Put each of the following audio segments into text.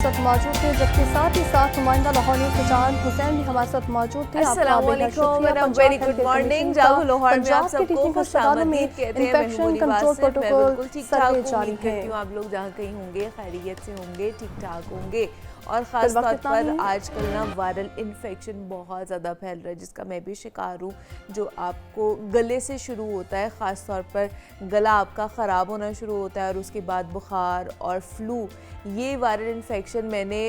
साथ मौजूद थे, जबकि साथ ही साथ नुमाइंदा लाहौर न्यूज़ के चांद हुसैन भी हमारे साथ मौजूद थे। Very good morning. जागो लाहौर में आप सबको खुशामदीद कहते हैं। इन्फेक्शन कंट्रोल प्रोटोकॉल ठीक ठाक उम्मीद करती हूँ आप लोग जहाँ कहीं होंगे खैरियत से होंगे, ठीक ठाक होंगे। और ख़ास तौर पर आजकल ना वायरल इन्फेक्शन बहुत ज़्यादा फैल रहा है, जिसका मैं भी शिकार हूँ। जो आपको गले से शुरू होता है, ख़ास तौर पर गला आपका ख़राब होना शुरू होता है और उसके बाद बुखार और फ्लू। ये वायरल इन्फेक्शन मैंने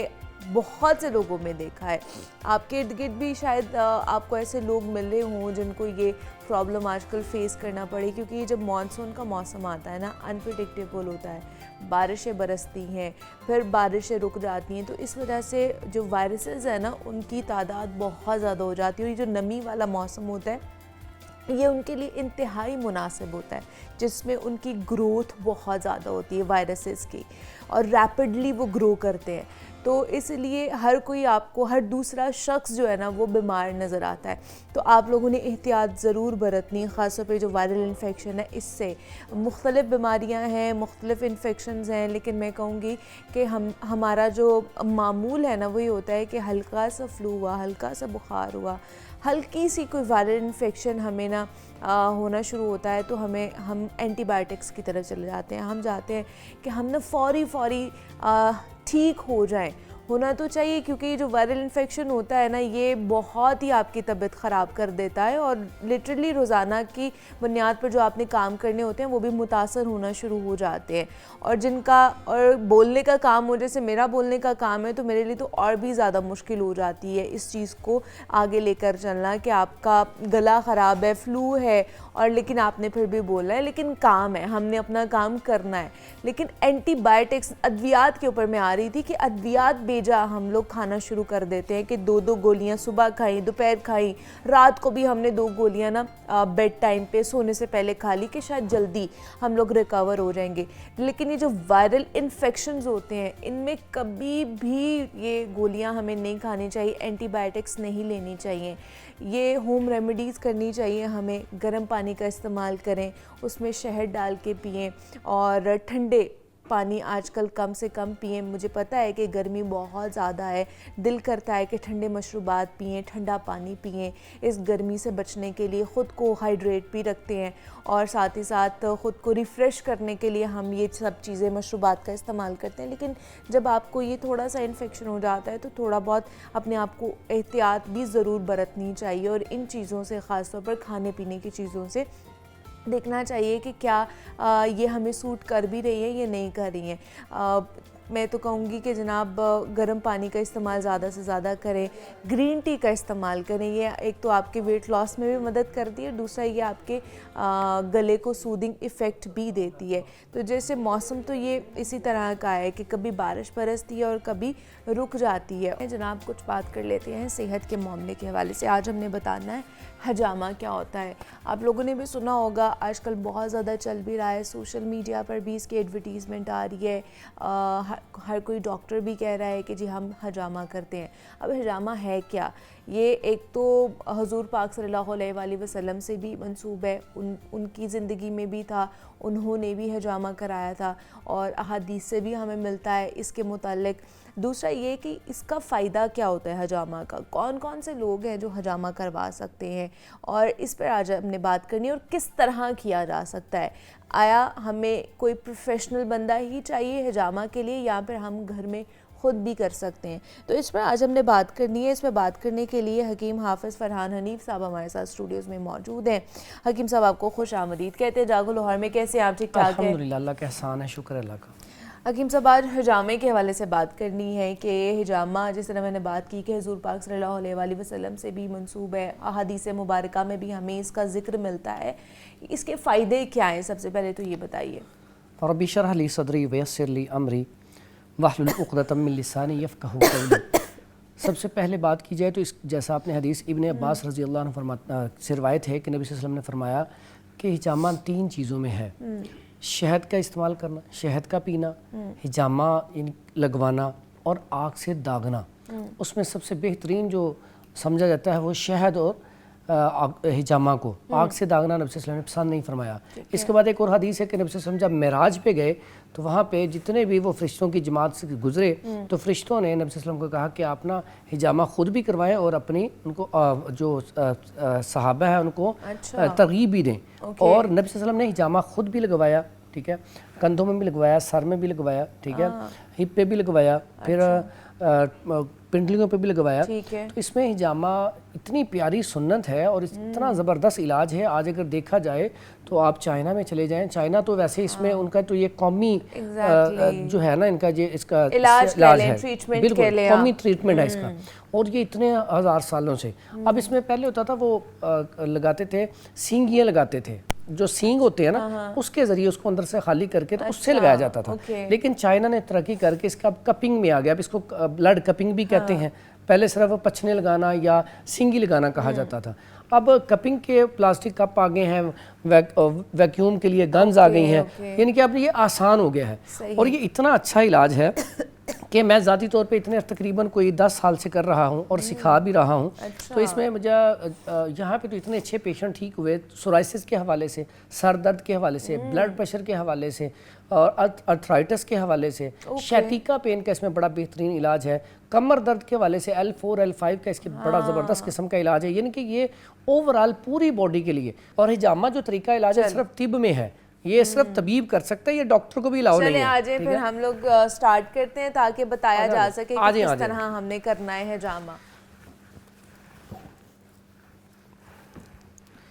बहुत से लोगों में देखा है। आपके इर्द गिर्द भी शायद आपको ऐसे लोग मिल रहे हों जिनको ये प्रॉब्लम आजकल फेस करना पड़े, क्योंकि ये जब मानसून का मौसम आता है ना, अनप्रेडिक्टेबल होता है। बारिशें बरसती हैं, फिर बारिशें रुक जाती हैं, तो इस वजह से जो वायरसेस है ना, उनकी तादाद बहुत ज़्यादा हो जाती है। और ये जो नमी वाला मौसम होता है, ये उनके लिए इंतहाई मुनासिब होता है, जिसमें उनकी ग्रोथ बहुत ज़्यादा होती है वायरसेस की, और रैपिडली वो ग्रो करते हैं। तो इसलिए हर कोई आपको, हर दूसरा शख्स जो है ना, वो बीमार नज़र आता है। तो आप लोगों ने एहतियात ज़रूर बरतनी, ख़ासतौर पे जो वायरल इन्फेक्शन है इससे। मुख्तलिफ़ बीमारियां हैं, मुख्तलिफ़ इन्फेक्शंस हैं, लेकिन मैं कहूँगी कि हमारा जो मामूल है ना, वही होता है कि हल्का सा फ्लू हुआ, हल्का सा बुखार हुआ, हल्की सी कोई वायरल इन्फेक्शन हमें ना होना शुरू होता है, तो हम एंटीबायोटिक्स की तरफ चले जाते हैं। हम चाहते हैं कि हम ना फौरी ठीक हो जाएं। होना तो चाहिए, क्योंकि जो वायरल इन्फेक्शन होता है ना, ये बहुत ही आपकी तबीयत ख़राब कर देता है, और लिटरली रोज़ाना की बुनियाद पर जो आपने काम करने होते हैं वो भी मुतासर होना शुरू हो जाते हैं। और जिनका और बोलने का काम हो, जैसे मेरा बोलने का काम है, तो मेरे लिए तो और भी ज़्यादा मुश्किल हो जाती है इस चीज़ को आगे लेकर चलना, कि आपका गला ख़राब है, फ्लू है, और लेकिन आपने फिर भी बोलना है, लेकिन काम है, हमने अपना काम करना है। लेकिन एंटीबायोटिक्स, अद्वियात के ऊपर मैं आ रही थी कि अद्वियात बेजा हम लोग खाना शुरू कर देते हैं कि 2-2 गोलियां सुबह खाई, दोपहर खाई, रात को भी हमने 2 गोलियां ना बेड टाइम पे सोने से पहले खा ली कि शायद जल्दी हम लोग रिकवर हो जाएंगे। लेकिन ये जो वायरल इन्फेक्शंस होते हैं, इनमें कभी भी ये गोलियां हमें नहीं खानी चाहिए, एंटीबायोटिक्स नहीं लेनी चाहिए। ये होम रेमेडीज़ करनी चाहिए हमें। गर्म पानी का इस्तेमाल करें, उसमें शहद डाल के पिएं, और ठंडे पानी आजकल कम से कम पिएं। मुझे पता है कि गर्मी बहुत ज़्यादा है, दिल करता है कि ठंडे मशरूबात पिएं, ठंडा पानी पिएं। इस गर्मी से बचने के लिए ख़ुद को हाइड्रेट भी रखते हैं, और साथ ही साथ ख़ुद को रिफ़्रेश करने के लिए हम ये सब चीज़ें, मशरूबात का इस्तेमाल करते हैं। लेकिन जब आपको ये थोड़ा सा इन्फेक्शन हो जाता है, तो थोड़ा बहुत अपने आप को एहतियात भी ज़रूर बरतनी चाहिए, और इन चीज़ों से, ख़ास तौर पर खाने पीने की चीज़ों से देखना चाहिए कि क्या ये हमें सूट कर भी रही है या नहीं कर रही हैं। मैं तो कहूँगी कि जनाब गर्म पानी का इस्तेमाल ज़्यादा से ज़्यादा करें, ग्रीन टी का इस्तेमाल करें। ये एक तो आपके वेट लॉस में भी मदद करती है, दूसरा ये आपके गले को सूदिंग इफ़ेक्ट भी देती है। तो जैसे मौसम तो ये इसी तरह का है कि कभी बारिश बरसती है और कभी रुक जाती है। जनाब कुछ बात कर लेते हैं सेहत के मामले के हवाले से। आज हमने बताना है हजामा क्या होता है। आप लोगों ने भी सुना होगा, आजकल बहुत ज़्यादा चल भी रहा है, सोशल मीडिया पर भी इसकी एडवर्टीज़मेंट आ रही है। हर कोई डॉक्टर भी कह रहा है कि जी हम हजामा करते हैं। अब हजामा है क्या? ये एक तो हुज़ूर पाक सल्लल्लाहु अलैहि वसल्लम से भी मंसूब है, उनकी ज़िंदगी में भी था, उन्होंने भी हजामा कराया था, और अहादीस से भी हमें मिलता है इसके मुतालिक। दूसरा ये कि इसका फ़ायदा क्या होता है हजामा का, कौन कौन से लोग हैं जो हजामा करवा सकते हैं, और इस पर आज हमने बात करनी है, और किस तरह किया जा सकता है। आया हमें कोई प्रोफेशनल बंदा ही चाहिए हजामा के लिए, या फिर हम घर में ख़ुद भी कर सकते हैं? तो इस पर आज हमने बात करनी है। इस पर बात करने के लिए हकीम हाफिज़ फ़रहान हनीफ़ साहब हमारे साथ स्टूडियोज़ में मौजूद हैं। हकीम साहब आपको खुश आमदीद कहते हैं। जागो लाहौर में कैसे आप? ठीक ठाक है, अल्हम्दुलिल्लाह, अल्लाह का एहसान है, शुक्र अल्लाह का। हकीम साहब आज हिजामे के हवाले से बात करनी है कि हिजामा, जिस तरह मैंने बात की कि हुज़ूर पाक सल्लल्लाहु अलैहि वसल्लम से भी मंसूब है, अहादीस मुबारका में भी हमें इसका ज़िक्र मिलता है। इसके फ़ायदे क्या हैं, सबसे पहले तो ये बताइए। रब्बी इशरह ली सदरी वयस्सिर ली अमरी वहलुल उक़दतम मिन लिसानी यफ़क़हू क़ौली। सबसे पहले बात की जाए तो इस, जैसा आपने हदीस इब्न अब्बास रज़ी अल्लाह अन्हु से रिवायत है कि नबी सल्लल्लाहु अलैहि वसल्लम ने फरमाया कि हिजामा 3 चीज़ों में है। शहद का इस्तेमाल करना, शहद का पीना, हिजामा लगवाना, और आग से दागना। उसमें सबसे बेहतरीन जो समझा जाता है वो शहद और हिजामा को आग से दागना नबी सल्लल्लाहु अलैहि वसल्लम ने पसंद नहीं फरमाया। इसके बाद एक और हदीस है कि नबी सल्लल्लाहु अलैहि वसल्लम जब मेराज पे गए तो वहाँ पे जितने भी वो फरिश्तों की जमात से गुजरे तो फरिश्तों ने नबी सल्लल्लाहु अलैहि वसल्लम को कहा कि आप ना हिजामा खुद भी करवाएं और अपनी उनको जो सहाबा है उनको तरगीब भी दें। और नबी सल्लल्लाहु अलैहि वसल्लम ने हिजामा खुद भी लगवाया, ठीक है, कंधों में भी लगवाया, सर में भी लगवाया, ठीक है, हिप पे भी लगवाया, फिर पिंडलियों पे भी लगवाया। तो इसमें हिजामा इतनी प्यारी सुन्नत है और इतना ज़बरदस्त इलाज है। आज अगर देखा जाए तो आप चाइना में चले जाएं, चाइना तो वैसे इसमें उनका तो ये कौमी जो है ना इनका ये इसका इलाज है, बिल्कुल कौमी ट्रीटमेंट है इसका, और ये इतने हज़ार सालों से। अब इसमें पहले होता था वो लगाते थे सींगियाँ लगाते थे, जो सींग होते हैं ना उसके ज़रिए उसको अंदर से खाली करके तो उससे लगाया जाता था। लेकिन चाइना ने तरक्की करके इसका अब कपिंग में आ गया, अब इसको ब्लड कपिंग भी कहते हैं। पहले सिर्फ पछने लगाना या सींगी लगाना कहा जाता था, अब कपिंग के प्लास्टिक कप आ गए हैं, वैक्यूम के लिए गन्स आ गई हैं, यानी कि अब ये आसान हो गया है। और ये इतना अच्छा इलाज है कि मैं ज़ाती तौर पे इतने तकरीबन कोई 10 साल से कर रहा हूँ और सिखा भी रहा हूँ। तो इसमें मुझे यहाँ पे तो इतने अच्छे पेशेंट ठीक हुए, सोराइसिस के हवाले से, सर दर्द के हवाले से, ब्लड प्रेशर के हवाले से और अर्थराइटिस के हवाले से, शैटिका पेन का इसमें बड़ा बेहतरीन इलाज है, कमर दर्द के हवाले से L4 L5 का इसके बड़ा ज़बरदस्त किस्म का इलाज है। यानी कि ये ओवरऑल पूरी बॉडी के लिए। और हिजामा जो तरीका इलाज है सिर्फ तिब में है, ये सिर्फ तबीब कर सकता है, ये डॉक्टर को भी अलाउ नहीं है। आज फिर हम लोग स्टार्ट करते हैं ताकि बताया जा सके कि किस तरह हमने करना है हिजामा।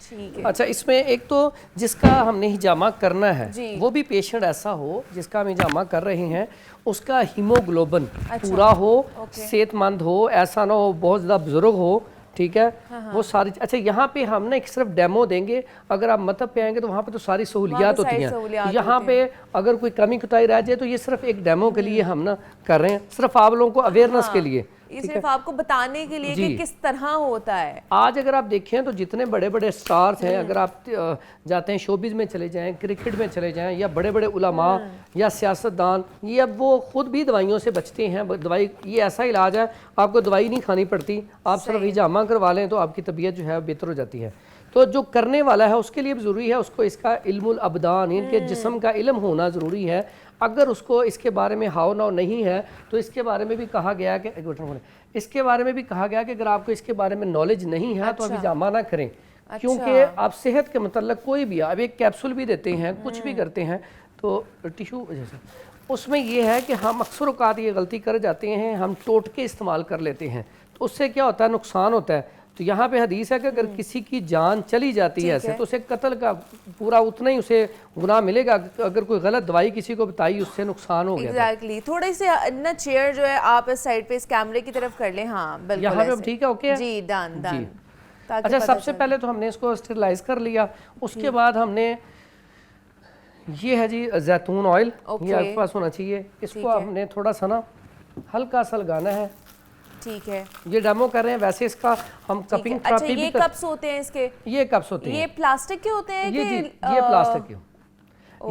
ठीक है। अच्छा, इसमें एक तो जिसका हमने हिजामा करना है वो भी पेशेंट ऐसा हो जिसका हम हिजामा कर रहे हैं उसका हीमोग्लोबिन पूरा हो, सेहतमंद हो, ऐसा ना हो बहुत ज़्यादा बुजुर्ग हो, ठीक है। वो सारी अच्छा यहाँ पे हम ना एक सिर्फ डेमो देंगे, अगर आप मतलब पे आएंगे तो वहाँ पे तो सारी सहूलियात होती हैं। यहाँ पे अगर कोई कमी कुताही रह जाए तो ये सिर्फ एक डेमो के लिए हम ना कर रहे हैं, सिर्फ आप लोगों को अवेयरनेस के लिए, ये सिर्फ आपको बताने के लिए कि किस तरह होता है। आज अगर आप देखें तो जितने बड़े बड़े स्टार्स हैं, अगर आप जाते हैं शोबिज में चले जाएं, क्रिकेट में चले जाएं, या बड़े बड़े उलमा या सियासतदान, ये अब वो खुद भी दवाइयों से बचते हैं। दवाई ये ऐसा इलाज है आपको दवाई नहीं खानी पड़ती, आप सिर्फ हिजामा करवा लें तो आपकी तबीयत जो है बेहतर हो जाती है। तो जो करने वाला है उसके लिए भी ज़रूरी है उसको इसका इल्मुल अबदान, इनके जिस्म का इल्म होना ज़रूरी है। अगर उसको इसके बारे में हाव नाव नहीं है तो इसके बारे में भी कहा गया कि इसके बारे में भी कहा गया कि अगर आपको इसके बारे में नॉलेज नहीं है तो अभी जामा ना करें, क्योंकि आप सेहत के मतलब कोई भी अब एक कैप्सूल भी देते हैं, कुछ भी करते हैं तो टिश्यू जैसे उसमें यह है कि हम अक्सर औकात ये गलती कर जाते हैं, हम टोटके इस्तेमाल कर लेते हैं तो उससे क्या होता है, नुकसान होता है। तो यहाँ पे हदीस है कि अगर किसी की जान चली जाती है ऐसे तो उसे कत्ल का पूरा उतना ही उसे गुनाह मिलेगा, अगर कोई गलत दवाई किसी को बताई उससे नुकसान हो गया। एग्जैक्टली। थोड़ी सी ना चेयर जो है आप इस साइड पे इस कैमरे की तरफ कर लें। हाँ बिल्कुल यहाँ पे ठीक है, ओके जी, डन डन। अच्छा, सबसे पहले तो हमने इसको स्टेरिलाइज कर लिया, उसके बाद हमने ये है जी जैतून ऑयल, ये आपके पास होना चाहिए। इसको हमने थोड़ा सा ना हल्का सा लगाना है, ठीक है। ये डेमो कर रहे हैं, वैसे इसका हम कपिंग अच्छा, ये कप्स होते हैं इसके, ये कप्स होते हैं, ये प्लास्टिक के होते हैं ये कि ये प्लास्टिक के।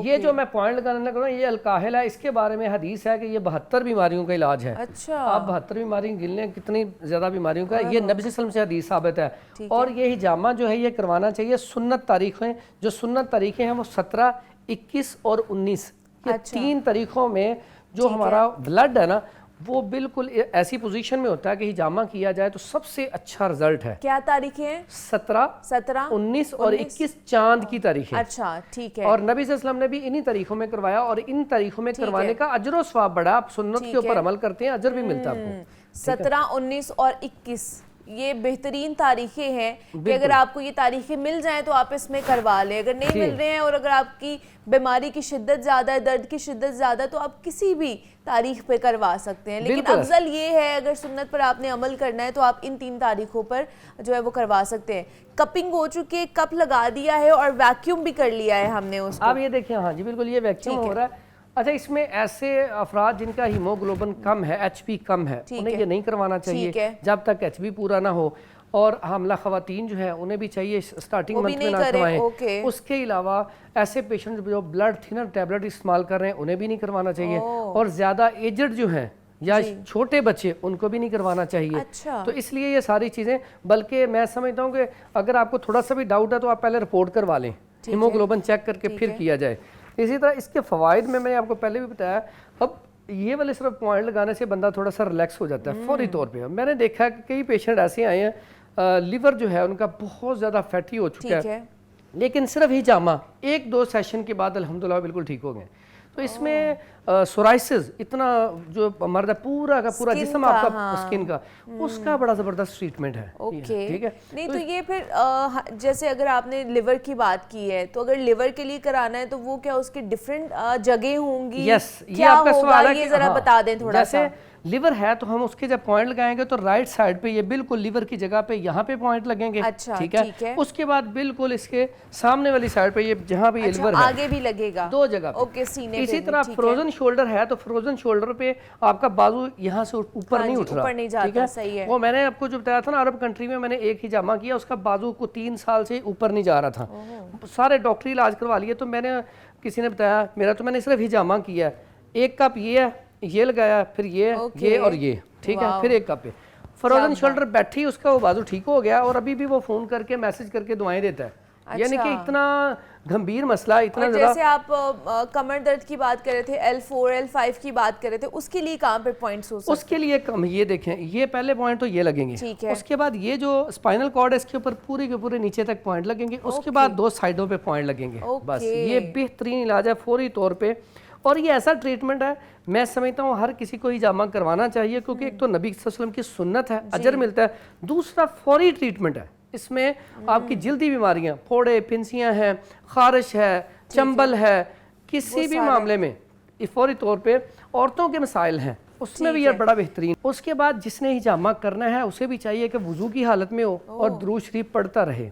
ये जो मैं पॉइंट लगाने लगा ये अल्काहिल है, इसके बारे में हदीस है कि ये 72 बीमारियों का इलाज है। अच्छा, आप 72 बीमारी गिन लें कितनी ज्यादा बीमारियों का, ये नबी सल्लल्लाहु अलैहि वसल्लम से हदीस साबित है। और ये हिजामा जो है ये करवाना चाहिए सुन्नत तारीखें, जो सुन्नत तारीखें हैं वो 17, 21 और 19, ये 3 तारीखों में जो हमारा ब्लड है ना वो बिल्कुल ऐसी पोजीशन में होता है कि हिजामा किया जाए तो सबसे अच्छा रिजल्ट है। क्या तारीखें हैं? 17, 19 और 21 चांद की तारीख है। अच्छा, ठीक है। और नबी सल्लल्लाहु अलैहि वसल्लम ने भी इन्हीं तारीखों में करवाया और इन तारीखों में करवाने का अजर व सवाब बड़ा, आप सुन्नत के ऊपर अमल करते हैं अजर भी मिलता है आपको। 17, 19 और 21 ये बेहतरीन तारीखें हैं कि अगर आपको ये तारीखें मिल जाएं तो आप इसमें करवा लें। अगर नहीं मिल रहे हैं और अगर आपकी बीमारी की शिद्दत ज़्यादा है, दर्द की शिद्दत ज़्यादा है, तो आप किसी भी तारीख पे करवा सकते हैं। लेकिन अफजल ये है अगर सुन्नत पर आपने अमल करना है तो आप इन 3 तारीखों पर जो है वो करवा सकते हैं। कपिंग हो चुकी है, कप लगा दिया है और वैक्यूम भी कर लिया है हमने उसको। आप ये देखिए, हाँ जी बिल्कुल ये वैक्यूम हो रहा है। अच्छा, इसमें ऐसे अफराद जिनका हीमोग्लोबिन कम है, HP कम है, उन्हें ये नहीं करवाना चाहिए जब तक HB पूरा ना हो। और हामला खवातीन जो है उन्हें भी चाहिए स्टार्टिंग मंथ में ना करवाएं। उसके अलावा ऐसे पेशेंट जो ब्लड थिनर टैबलेट इस्तेमाल कर रहे हैं उन्हें भी नहीं करवाना चाहिए। और ज़्यादा एजड जो हैं या छोटे बच्चे उनको भी नहीं करवाना चाहिए। अच्छा। तो इसलिए ये सारी चीज़ें, बल्कि मैं समझता हूँ कि अगर आपको थोड़ा सा भी डाउट है तो आप पहले रिपोर्ट करवा लें, हीमोग्लोबिन चेक करके फिर किया जाए। इसी तरह इसके फ़वाइद में मैंने आपको पहले भी बताया। अब ये वाले सिर्फ पॉइंट लगाने से बंदा थोड़ा सा रिलैक्स हो जाता है फौरी तौर पे। मैंने देखा कि कई पेशेंट ऐसे आए हैं लिवर जो है उनका बहुत ज़्यादा फैटी हो चुका है, लेकिन सिर्फ हिजामा 1-2 सेशन के बाद अल्हम्दुलिल्लाह बिल्कुल ठीक हो गए। तो इसमें सोराइसिस इतना जो मर्द है पूरा का पूरा जिस्म आपका स्किन का, उसका बड़ा ज़बरदस्त ट्रीटमेंट है। ओके, ठीक है। नहीं तो ये फिर जैसे अगर आपने लिवर की बात की है तो अगर लिवर के लिए कराना है तो वो क्या उसकी डिफरेंट जगह होंगी? यस, ये क्या आपका होगा सवाल है ये कि जरा बता दें थोड़ा सा। लिवर है तो हम उसके जब पॉइंट लगाएंगे तो राइट साइड पे ये बिल्कुल लिवर की जगह पे यहाँ पे पॉइंट लगेंगे। अच्छा, ठीक है। उसके बाद बिल्कुल इसके सामने वाली साइड पे ये जहाँ पे ये लिवर है आगे भी लगेगा 2 जगह पे। ओके, सीने इसी पे तरह फ्रोजन शोल्डर है तो फ्रोजन शोल्डर पे आपका बाजू यहाँ से ऊपर नहीं उठ रहा, ऊपर नहीं जाता, सही है। वो मैंने आपको जो बताया था ना, अरब कंट्री में मैंने एक हिजामा किया, उसका बाजू को 3 साल से ऊपर नहीं जा रहा था। सारे डॉक्टरी इलाज करवा लिए तो मैंने किसी ने बताया, मेरा तो मैंने सिर्फ हिजामा किया, 1 कप ये है, ये लगाया, फिर ये और ये, ठीक है, फिर 1 कप पे फ्रोजन शोल्डर बैठी, उसका वो बाजू ठीक हो गया और अभी भी वो फोन करके मैसेज करके दुआएं देता है। यानी कि इतना गंभीर मसला, इतना ज़्यादा। जैसे आप कमर दर्द की बात कर रहे थे, L4 L5 की बात कर रहे थे, उसके लिए कहाँ पे पॉइंट्स हो सकते हैं? उसके लिए कम, ये देखें, ये पहले पॉइंट तो ये लगेंगे, ठीक है। उसके बाद ये जो स्पाइनल कॉर्ड है इसके ऊपर पूरे के पूरे नीचे तक पॉइंट लगेंगे, उसके बाद 2 साइडों पे पॉइंट लगेंगे। बस ये बेहतरीन इलाज है फौरी तौर पे, और ये ऐसा ट्रीटमेंट है मैं समझता हूँ हर किसी को हिजामा करवाना चाहिए, क्योंकि एक तो नबी सल्लल्लाहु अलैहि वसल्लम की सुन्नत है, अजर मिलता है, दूसरा फौरी ट्रीटमेंट है। इसमें आपकी जल्दी बीमारियां, फोड़े, पिंसियां हैं, खारिश है, चंबल है, किसी भी मामले में फौरी तौर पे औरतों के मसाइल हैं उसमें भी ये बड़ा बेहतरीन। उसके बाद जिसने हिजामा करना है उसे भी चाहिए कि वुजू की हालत में हो और दुरूद शरीफ पढ़ता रहे।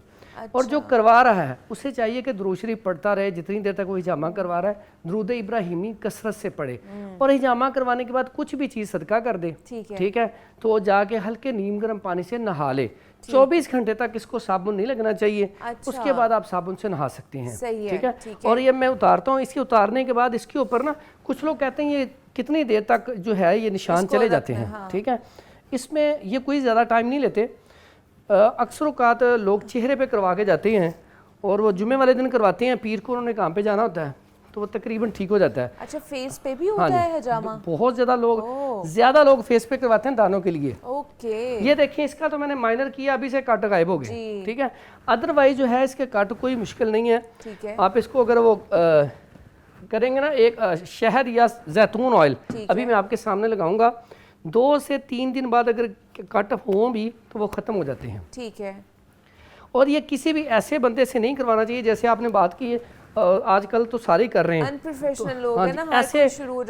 और जो करवा रहा है उसे चाहिए कि दुरूद शरीफ पढ़ता रहे, जितनी देर तक वो हिजामा करवा रहा है दुरूद इब्राहिमी कसरत से पढ़े, और हिजामा करवाने के बाद कुछ भी चीज़ सदका कर दे, ठीक है, तो वो जाके हल्के नीम गर्म पानी से नहा ले। 24 घंटे तक इसको साबुन नहीं लगना चाहिए। उसके बाद आप साबुन से नहा सकते हैं, ठीक है। और ये मैं उतारता हूँ, इसके उतारने के बाद इसके ऊपर ना कुछ लोग कहते हैं ये कितनी देर तक जो है ये निशान चले जाते हैं, ठीक है। इसमें ये कोई ज़्यादा टाइम नहीं लेते, अक्सर औकात लोग चेहरे पे करवा के जाते हैं और वो जुम्मे वाले दिन करवाते हैं, पीर को उन्होंने काम पे जाना होता है तो वो तकरीबन ठीक हो जाता है। अच्छा, फेस पे भी होता है हिजामा? बहुत ज़्यादा लोग फेस पे करवाते हैं दानों के लिए। ओके, ये देखिए, इसका तो मैंने माइनर किया, अभी से कट गायब हो गए, ठीक है। अदरवाइज जो है इसके कट कोई मुश्किल नहीं है, ठीक है। आप इसको अगर वो करेंगे ना, एक शहद या जैतून ऑयल अभी मैं आपके सामने लगाऊंगा, 2 से 3 दिन बाद अगर कट हो भी तो वो ख़त्म हो जाते हैं, ठीक है। और ये किसी भी ऐसे बंदे से नहीं करवाना चाहिए, जैसे आपने बात की है आजकल तो सारे ही कर रहे हैं, अनप्रोफेशनल लोग हैं ना,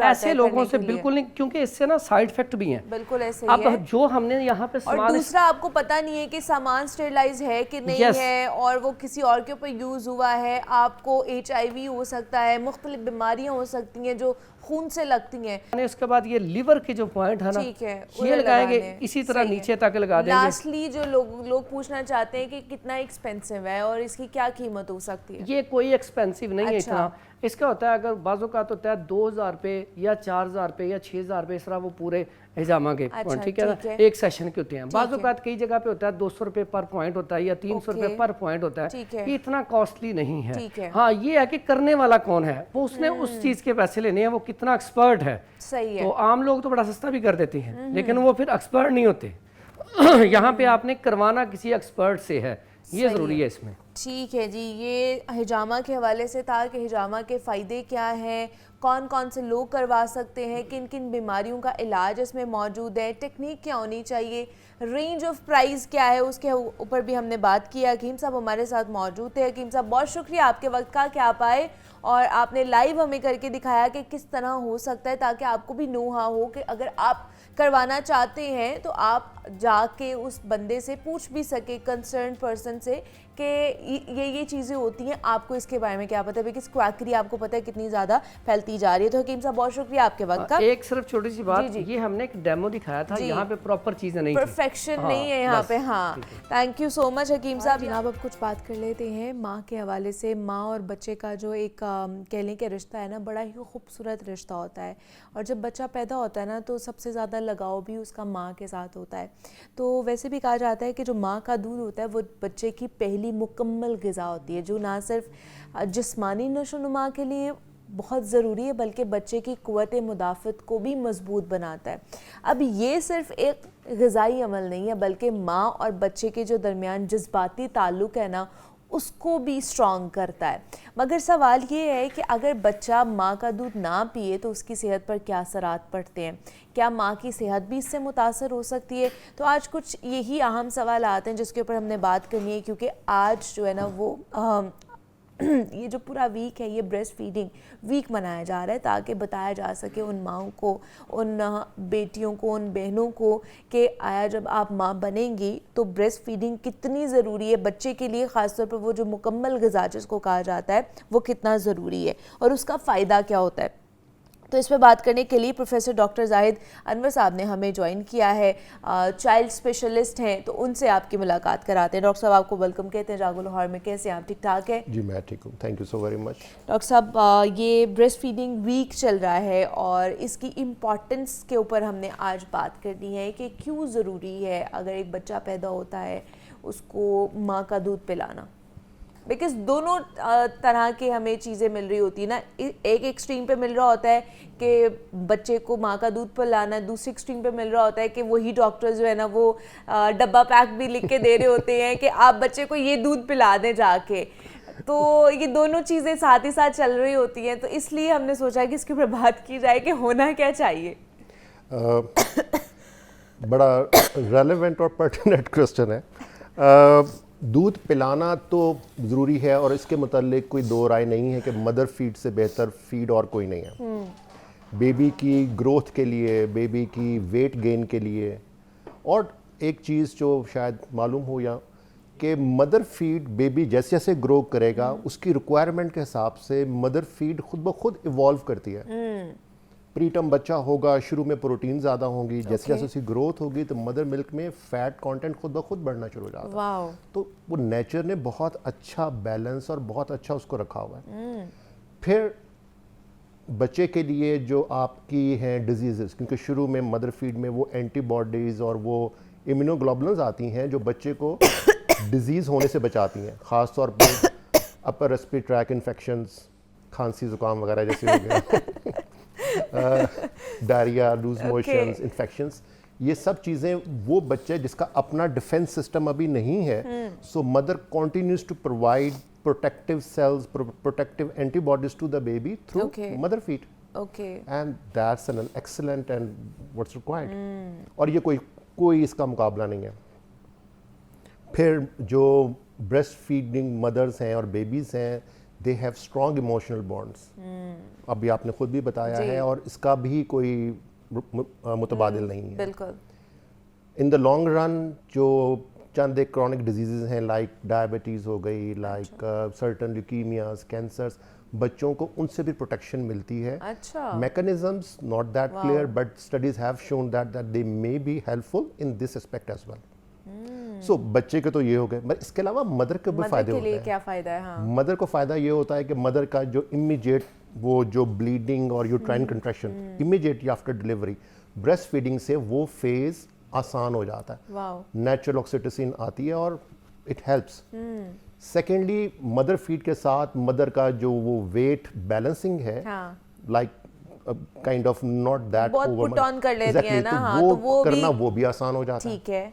ऐसे लोगों से बिल्कुल नहीं, क्योंकि इससे ना साइड इफेक्ट भी हैं। बिल्कुल ऐसे अब जो हमने यहाँ पे और दूसरा आपको पता नहीं है कि सामान स्टेरिलाइज है कि नहीं है, और वो किसी और के ऊपर यूज हुआ है, आपको HIV हो सकता है, मुख्तलिफ बीमारियां हो सकती हैं जो खून से लगती हैं। इसके बाद ये लिवर के जो पॉइंट है ना, ठीक है, ये लगाएंगे, इसी तरह नीचे तक लगा देंगे। लास्टली जो लोग पूछना चाहते हैं कि कितना एक्सपेंसिव है और इसकी क्या कीमत हो सकती है? ये कोई एक्सपेंसिव नहीं है इतना। इसका होता है, अगर बाजू का तो होता है 2000 रुपये या 4000 रुपये या 6000 रुपये, इस तरह वो पूरे हिजामा के पॉइंट, ठीक है ना, एक सेशन के होते हैं। बाजू का कई जगह पे होता है 200 रुपये पर पॉइंट होता है या 300 रुपये पर पॉइंट होता है, ये इतना कॉस्टली नहीं है। हाँ, ये है कि करने वाला कौन है, वो उसने उस चीज के पैसे लेने हैं, वो कितना एक्सपर्ट है। सही है। तो आम लोग तो बड़ा सस्ता भी कर देते हैं, लेकिन वो फिर एक्सपर्ट नहीं होते। यहाँ पे आपने करवाना किसी एक्सपर्ट से है, ये ज़रूरी है इसमें। ठीक है जी, ये हिजामा के हवाले से था कि हिजामा के फ़ायदे क्या हैं, कौन कौन से लोग करवा सकते हैं, किन किन बीमारियों का इलाज इसमें मौजूद है, टेक्निक क्या होनी चाहिए, रेंज ऑफ प्राइस क्या है, उसके ऊपर भी हमने बात किया। हकीम साहब हमारे साथ मौजूद थे। हकीम साहब, बहुत शुक्रिया आपके वक्त का कि आप आए और आपने लाइव हमें करके दिखाया कि किस तरह हो सकता है, ताकि आपको भी नोहा हो कि अगर आप करवाना चाहते हैं तो आप जाके उस बंदे से पूछ भी सके, कंसर्न पर्सन से, कि ये चीज़ें होती हैं, आपको इसके बारे में क्या पता है? बिकॉज क्वैकरी आपको पता है कितनी ज़्यादा फैलती जा रही है। तो हकीम साहब बहुत शुक्रिया आपके वक्त का। एक सिर्फ छोटी सी बात, ये हमने एक डेमो दिखाया था, यहाँ पे प्रॉपर चीज़ें नहीं थी, परफेक्शन नहीं है यहाँ पे। हाँ, थैंक यू सो मच हकीम साहब। जनाब अब कुछ बात कर लेते हैं माँ के हवाले से। माँ और बच्चे का जो एक कह लें कि रिश्ता है ना, बड़ा ही खूबसूरत रिश्ता होता है। और जब बच्चा पैदा होता है ना, तो सबसे ज़्यादा लगाव भी उसका माँ के साथ होता है। तो वैसे भी कहा जाता है कि जो माँ का दूध होता है वो बच्चे की पहली मुकम्मल ग़िज़ा होती है, जो ना सिर्फ जिस्मानी नशोनुमा के लिए बहुत ज़रूरी है बल्कि बच्चे की क़ुव्वत मुदाफ़त को भी मज़बूत बनाता है। अब ये सिर्फ़ एक ग़िज़ाई अमल नहीं है, बल्कि माँ और बच्चे के जो दरमियान जज्बाती ताल्लुक़ है ना, उसको भी स्ट्रॉन्ग करता है। मगर सवाल ये है कि अगर बच्चा माँ का दूध ना पिए तो उसकी सेहत पर क्या असरात पड़ते हैं? क्या माँ की सेहत भी इससे मुतासर हो सकती है? तो आज कुछ यही अहम सवाल आते हैं जिसके ऊपर हमने बात करनी है, क्योंकि आज जो है ना वो ये जो पूरा वीक है ये ब्रेस्ट फीडिंग वीक मनाया जा रहा है, ताकि बताया जा सके उन माँओं को, उन बेटियों को, उन बहनों को कि आया जब आप माँ बनेंगी तो ब्रेस्ट फीडिंग कितनी ज़रूरी है बच्चे के लिए, ख़ासतौर पर वो जो मुकम्मल ग़िज़ा जिसको कहा जाता है वो कितना ज़रूरी है और उसका फ़ायदा क्या होता है। तो इस पर बात करने के लिए प्रोफेसर डॉक्टर जाहिद अनवर साहब ने हमें ज्वाइन किया है। चाइल्ड स्पेशलिस्ट हैं, तो उनसे आपकी मुलाकात कराते हैं। डॉक्टर साहब आपको वेलकम कहते हैं जागो लाहौर में। कैसे हैं आप? ठीक ठाक है जी, मैं ठीक हूँ, thank you so very much. Doctor साहब ये ब्रेस्ट फीडिंग वीक चल रहा है और इसकी इम्पॉर्टेंस के ऊपर हमने आज बात करनी है कि क्यों ज़रूरी है अगर एक बच्चा पैदा होता है उसको माँ का दूध पिलाना। बिकॉज दोनों तरह के हमें चीज़ें मिल रही होती है ना। एक एक्सट्रीम पे मिल रहा होता है कि बच्चे को माँ का दूध पिलाना, दूसरी एक्सट्रीम पे मिल रहा होता है कि वही डॉक्टर जो है ना वो डब्बा पैक भी लिख के दे रहे होते हैं कि आप बच्चे को ये दूध पिला दें जाके। तो ये दोनों चीज़ें साथ ही साथ चल रही होती हैं, तो इसलिए हमने सोचा कि इसके ऊपर बात की जाए कि होना क्या चाहिए। बड़ा रेलेवेंट और पर्टिनेंट क्वेश्चन है। दूध पिलाना तो ज़रूरी है और इसके मुतालिक कोई दो राय नहीं है कि मदर फीड से बेहतर फीड और कोई नहीं है। बेबी की ग्रोथ के लिए, बेबी की वेट गेन के लिए। और एक चीज़ जो शायद मालूम हो या कि मदर फीड बेबी जैसे जैसे ग्रो करेगा उसकी रिक्वायरमेंट के हिसाब से मदर फीड खुद ब खुद इवॉल्व करती है। प्रीटर्म बच्चा होगा, शुरू में प्रोटीन ज़्यादा होंगी, जैसे जैसे उसकी ग्रोथ होगी तो मदर मिल्क में फ़ैट कंटेंट खुद ब खुद बढ़ना शुरू हो जाता है। तो वो नेचर ने बहुत अच्छा बैलेंस और बहुत अच्छा उसको रखा हुआ है। फिर बच्चे के लिए जो आपकी हैं डिजीज़, क्योंकि शुरू में मदर फीड में वो एंटीबॉडीज़ और वो इम्यूनोग्लोबुलिन्स आती हैं जो बच्चे को डिजीज़ होने से बचाती हैं, ख़ास तौर पर अपर रेस्पिरेटरी ट्रैक इन्फेक्शंस, खांसी ज़ुकाम वगैरह जैसे हो गया डायरिया, लूज मोशंस, इन्फेक्शंस, ये सब चीज़ें वो बच्चे जिसका अपना डिफेंस सिस्टम अभी नहीं है, so mother continues to provide protective cells, protective antibodies to the baby through mother feed. And that's an excellent and what's required. और ये कोई इसका मुकाबला नहीं है। फिर जो ब्रेस्ट फीडिंग मदर्स हैं और बेबीज़ हैं, they have strong emotional bonds. अभी आपने खुद भी बताया है और इसका भी कोई मुतबादिल नहीं है। बिल्कुल। इन द लॉन्ग रन जो चंद एक क्रॉनिक डिजीज़ हैं लाइक डायबिटीज़ हो गई, लाइक सर्टन ल्यूकीमियाज, कैंसर्स, बच्चों को उनसे भी प्रोटेक्शन मिलती है। Mechanisms not that clear but studies have shown that they may be helpful in this aspect as well. So बच्चे के तो ये हो गए, मगर इसके अलावा मदर के भी फायदे होते हैं। क्या फ़ायदा है? हाँ। मदर को फ़ायदा ये होता है कि मदर का जो इमीडिएट वो जो ब्लीडिंग और uterine contraction immediately after delivery, breast feeding से वो फेज़ आसान हो जाता है। नेचुरल ऑक्सीटोसिन आती है और it helps. Secondly, mother feed के साथ मदर का जो वो वेट बैलेंसिंग है, like kind of not that over put on कर लेती है ना, हाँ, तो वो करना वो भी आसान हो जाता है। ठीक है।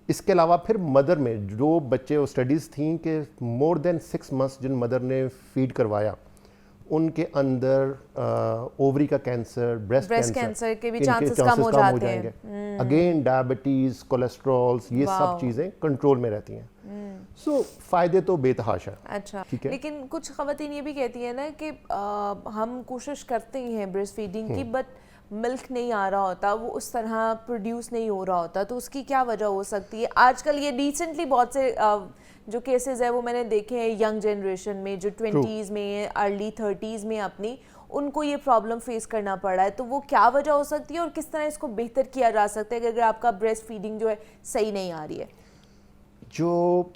इसके अलावा फिर मदर में जो बच्चे, वो स्टडीज़ थी कि मोर देन 6 मंथ्स जिन मदर ने फीड करवाया उनके अंदर ओवरी का कैंसर, ब्रेस्ट कैंसर के भी चांसेस कम हो जाएंगे। अगेन डायबिटीज़, कोलेस्ट्रॉल्स, ये सब चीज़ें कंट्रोल में रहती हैं। सो फ़ायदे तो बेतहाशा। अच्छा, ठीक है। लेकिन कुछ ख़वातीन ये भी कहती हैं ना कि हम कोशिश करते ही हैं ब्रेस्ट फीडिंग की, बट मिल्क नहीं आ रहा होता, वो उस तरह प्रोड्यूस नहीं हो रहा होता, तो उसकी क्या वजह हो सकती है? आजकल ये रिसेंटली बहुत से जो केसेस है वो मैंने देखे हैं यंग जनरेशन में, जो 20s में, अर्ली 30s में अपनी, उनको ये प्रॉब्लम फेस करना पड़ा है। तो वो क्या वजह हो सकती है और किस तरह इसको बेहतर किया जा सकता है अगर आपका ब्रेस्ट फीडिंग जो है सही नहीं आ रही है? जो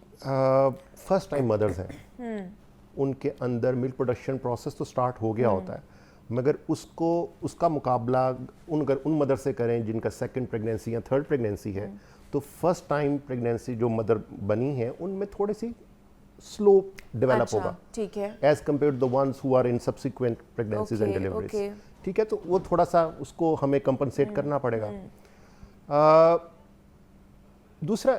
फर्स्ट टाइम मदर्स हैं उनके अंदर मिल्क प्रोडक्शन प्रोसेस तो स्टार्ट हो गया होता है, मगर उसका मुकाबला उन मदर से करें जिनका सेकंड प्रेगनेंसी या थर्ड प्रेगनेंसी है, तो फर्स्ट टाइम प्रेगनेंसी जो मदर बनी है उनमें थोड़ी सी स्लो डेवलप होगा, ठीक है, as compare to the ones who are in subsequent pregnancies and deliveries. ठीक है, तो वो थोड़ा सा उसको हमें कंपनसेट करना पड़ेगा। दूसरा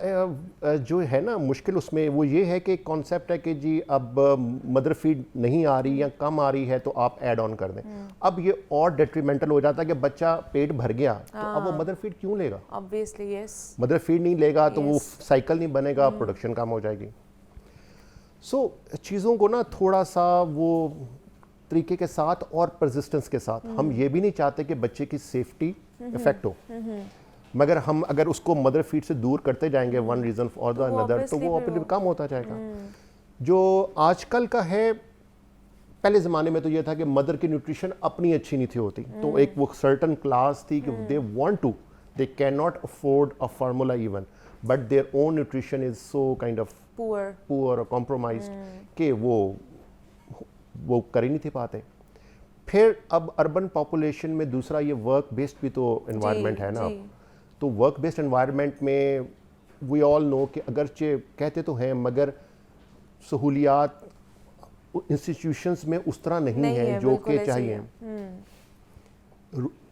जो है ना मुश्किल उसमें वो ये है कि कॉन्सेप्ट है कि जी अब मदर फीड नहीं आ रही या कम आ रही है तो आप ऐड ऑन कर दें। अब ये और डेट्रीमेंटल हो जाता है कि बच्चा पेट भर गया तो अब वो मदर फीड क्यों लेगा? ऑब्वियसली यस, मदर फीड नहीं लेगा तो वो साइकिल नहीं बनेगा, प्रोडक्शन कम हो जाएगी। सो चीज़ों को ना थोड़ा सा वो तरीके के साथ और परसिस्टेंस के साथ, हम ये भी नहीं चाहते कि बच्चे की सेफ्टी इफेक्ट हो, मगर हम अगर उसको मदर फीड से दूर करते जाएंगे वन रीज़न और द अनदर तो वो ऑपरेटिव कम होता जाएगा। जो आजकल का है, पहले ज़माने में तो ये था कि मदर की न्यूट्रिशन अपनी अच्छी नहीं थी होती, तो एक वो सर्टन क्लास थी कि they want to, they can not afford a formula even, but their own nutrition is so kind of poor और कॉम्प्रोमाइज्ड कि वो कर ही नहीं थे पाते। फिर अब अर्बन पॉपुलेशन में दूसरा ये वर्क बेस्ड भी तो एनवायरनमेंट है ना, तो वर्क बेस्ड एनवायरनमेंट में वी ऑल नो कि अगरचे कहते तो हैं मगर सहूलियात इंस्टीट्यूशंस में उस तरह नहीं है जो कि चाहिए।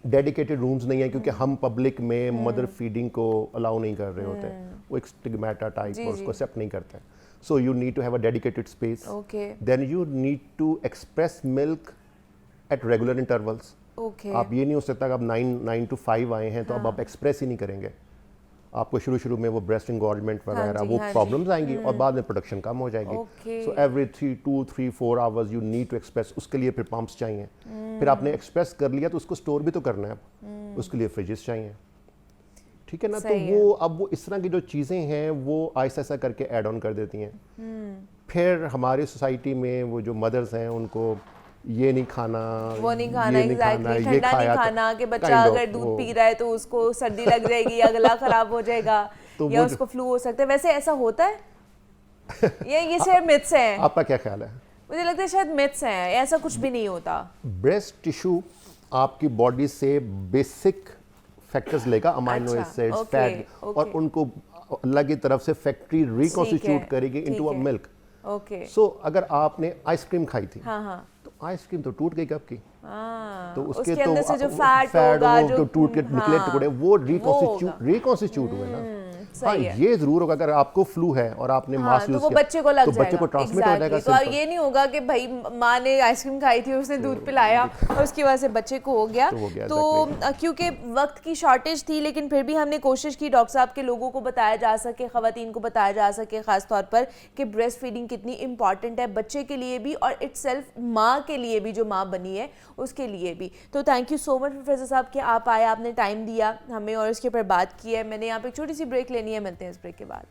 डेडिकेटेड रूम्स नहीं है क्योंकि हम पब्लिक में मदर फीडिंग को अलाउ नहीं कर रहे होते, वो एक स्टिग्मेटा टाइप और उसको एक्सेप्ट नहीं करते। So you need to have a dedicated space, then you need to express milk at regular intervals. आप ये नहीं हो सकता कि आप 9 to 5 आए हैं तो अब आप एक्सप्रेस ही नहीं करेंगे, आपको शुरू में वो ब्रेस्ट इंगॉर्जमेंट वगैरह वो प्रॉब्लम्स आएंगी और बाद में प्रोडक्शन कम हो जाएगी। So every 2, 3, 4 hours you need to express, उसके लिए फिर पंप्स चाहिए, फिर आपने एक्सप्रेस कर लिया तो उसको स्टोर भी तो करना है, उसके लिए फ्रिजेस चाहिए। ठीक है ना, तो वो अब वो इस तरह की जो चीज़ें हैं वो ऐसा करके ऐड ऑन कर देती हैं। फिर हमारी सोसाइटी में वो जो मदर्स हैं उनको ये नहीं खाना, वो नहीं खाना, एग्जैक्टली ठंडा नहीं खाना कि बच्चा अगर दूध पी रहा है तो उसको सर्दी लग जाएगी या गला खराब हो जाएगा तो या उसको फ्लू हो सकता है। वैसे ऐसा होता है ये शायद मिथ्स हैं? आपका क्या ख्याल है? मुझे लगता है शायद मिथ्स हैं, ऐसा कुछ भी नहीं होता। ब्रेस्ट टिश्यू आपकी बॉडी से बेसिक फैक्टर्स लेगा, अमाइनो एसिड्स, फैट, और उनको अल्लाह की तरफ से फैक्ट्री रिकॉन्स्टिट्यूट करेगी इनटू अ मिल्क। सो अगर आपने आइसक्रीम खाई थी तो आइसक्रीम तो टूट गई कब की, तो उसके तो से जो फैट होगा जो टूट के निकले टुकड़े वो रिकॉन्स्टिट्यूट हुए ना। हाँ, ये जरूर होगा अगर आपको फ्लू है और आपने मास्क यूज किया तो बच्चे को लग जाएगा, बच्चे को ट्रांसमिट हो जाएगा। तो ये नहीं होगा कि भाई माँ ने आइसक्रीम खाई थी, उसने दूध पिलाया और उसकी वजह से बच्चे को हो गया। तो क्योंकि वक्त की शॉर्टेज थी, लेकिन फिर भी हमने कोशिश की डॉक्टर साहब के लोगों को बताया जा सके, खवातीन को बताया जा सके खास तौर पर कि ब्रेस्ट फीडिंग कितनी इंपॉर्टेंट है बच्चे के लिए भी और इटसेल्फ माँ के लिए भी, जो माँ बनी है उसके लिए भी। तो thank you so much professor साहब कि आप आए, आपने टाइम दिया हमें और इसके ऊपर बात की है। मैंने यहाँ पे एक छोटी सी ब्रेक लेनी है, मिलते हैं इस ब्रेक के बाद।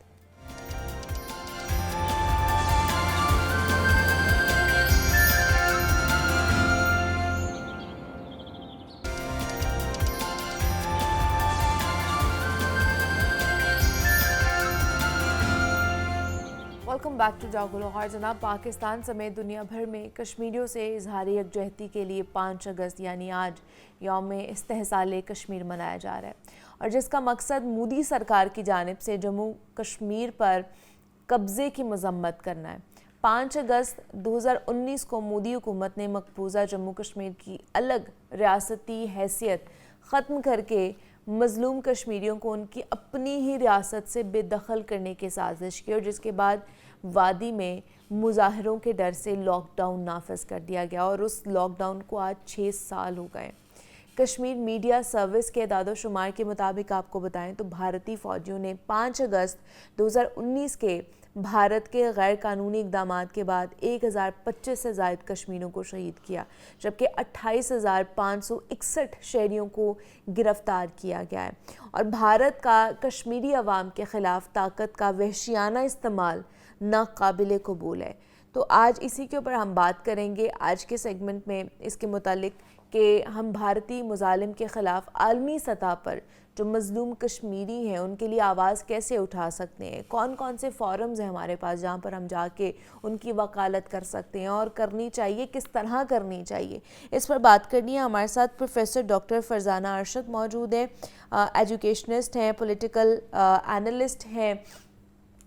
वेलकम बैक टू जागो लाहौर। जनाब, पाकिस्तान समेत दुनिया भर में कश्मीरियों से इजहार यकजहती के लिए 5 अगस्त यानी आज यौम इस्तेहसाल कश्मीर मनाया जा रहा है और जिसका मकसद मोदी सरकार की जानिब से जम्मू कश्मीर पर कब्ज़े की मजम्मत करना है। 5 अगस्त 2019 को मोदी हुकूमत ने मकबूजा जम्मू कश्मीर की अलग रियासती हैसियत ख़त्म करके मज़लूम कश्मीरियों को उनकी अपनी ही रियासत से बेदखल करने की साजिश की और जिसके बाद वादी में मुजाहिरों के डर से लॉकडाउन नाफिज कर दिया गया और उस लॉकडाउन को आज 6 साल हो गए। कश्मीर मीडिया सर्विस के दादोशुमार के मुताबिक आपको बताएं तो भारतीय फौजियों ने 5 अगस्त 2019 के भारत के गैर कानूनी इक़दामात के बाद 1025 से ज़ायद कश्मीरियों को शहीद किया, जबकि 28,561 शहरियों को गिरफ्तार किया गया है। और भारत का कश्मीरी अवाम के ख़िलाफ़ ताकत का वहशियाना इस्तेमाल नाकाबिले कबूल है। तो आज इसी के ऊपर हम बात करेंगे आज के सेगमेंट में, इसके मुतालिक कि हम भारतीय मुजालिम के ख़िलाफ़ आलमी सतह पर जो मज़लूम कश्मीरी हैं उनके लिए आवाज़ कैसे उठा सकते हैं, कौन कौन से फोरम्स हैं हमारे पास जहाँ पर हम जाके उनकी वकालत कर सकते हैं और करनी चाहिए, किस तरह करनी चाहिए। इस पर बात करनी है। हमारे साथ प्रोफेसर डॉक्टर फरजाना अरशद मौजूद हैं, एजुकेशनिस्ट हैं, पॉलिटिकल एनालिस्ट हैं,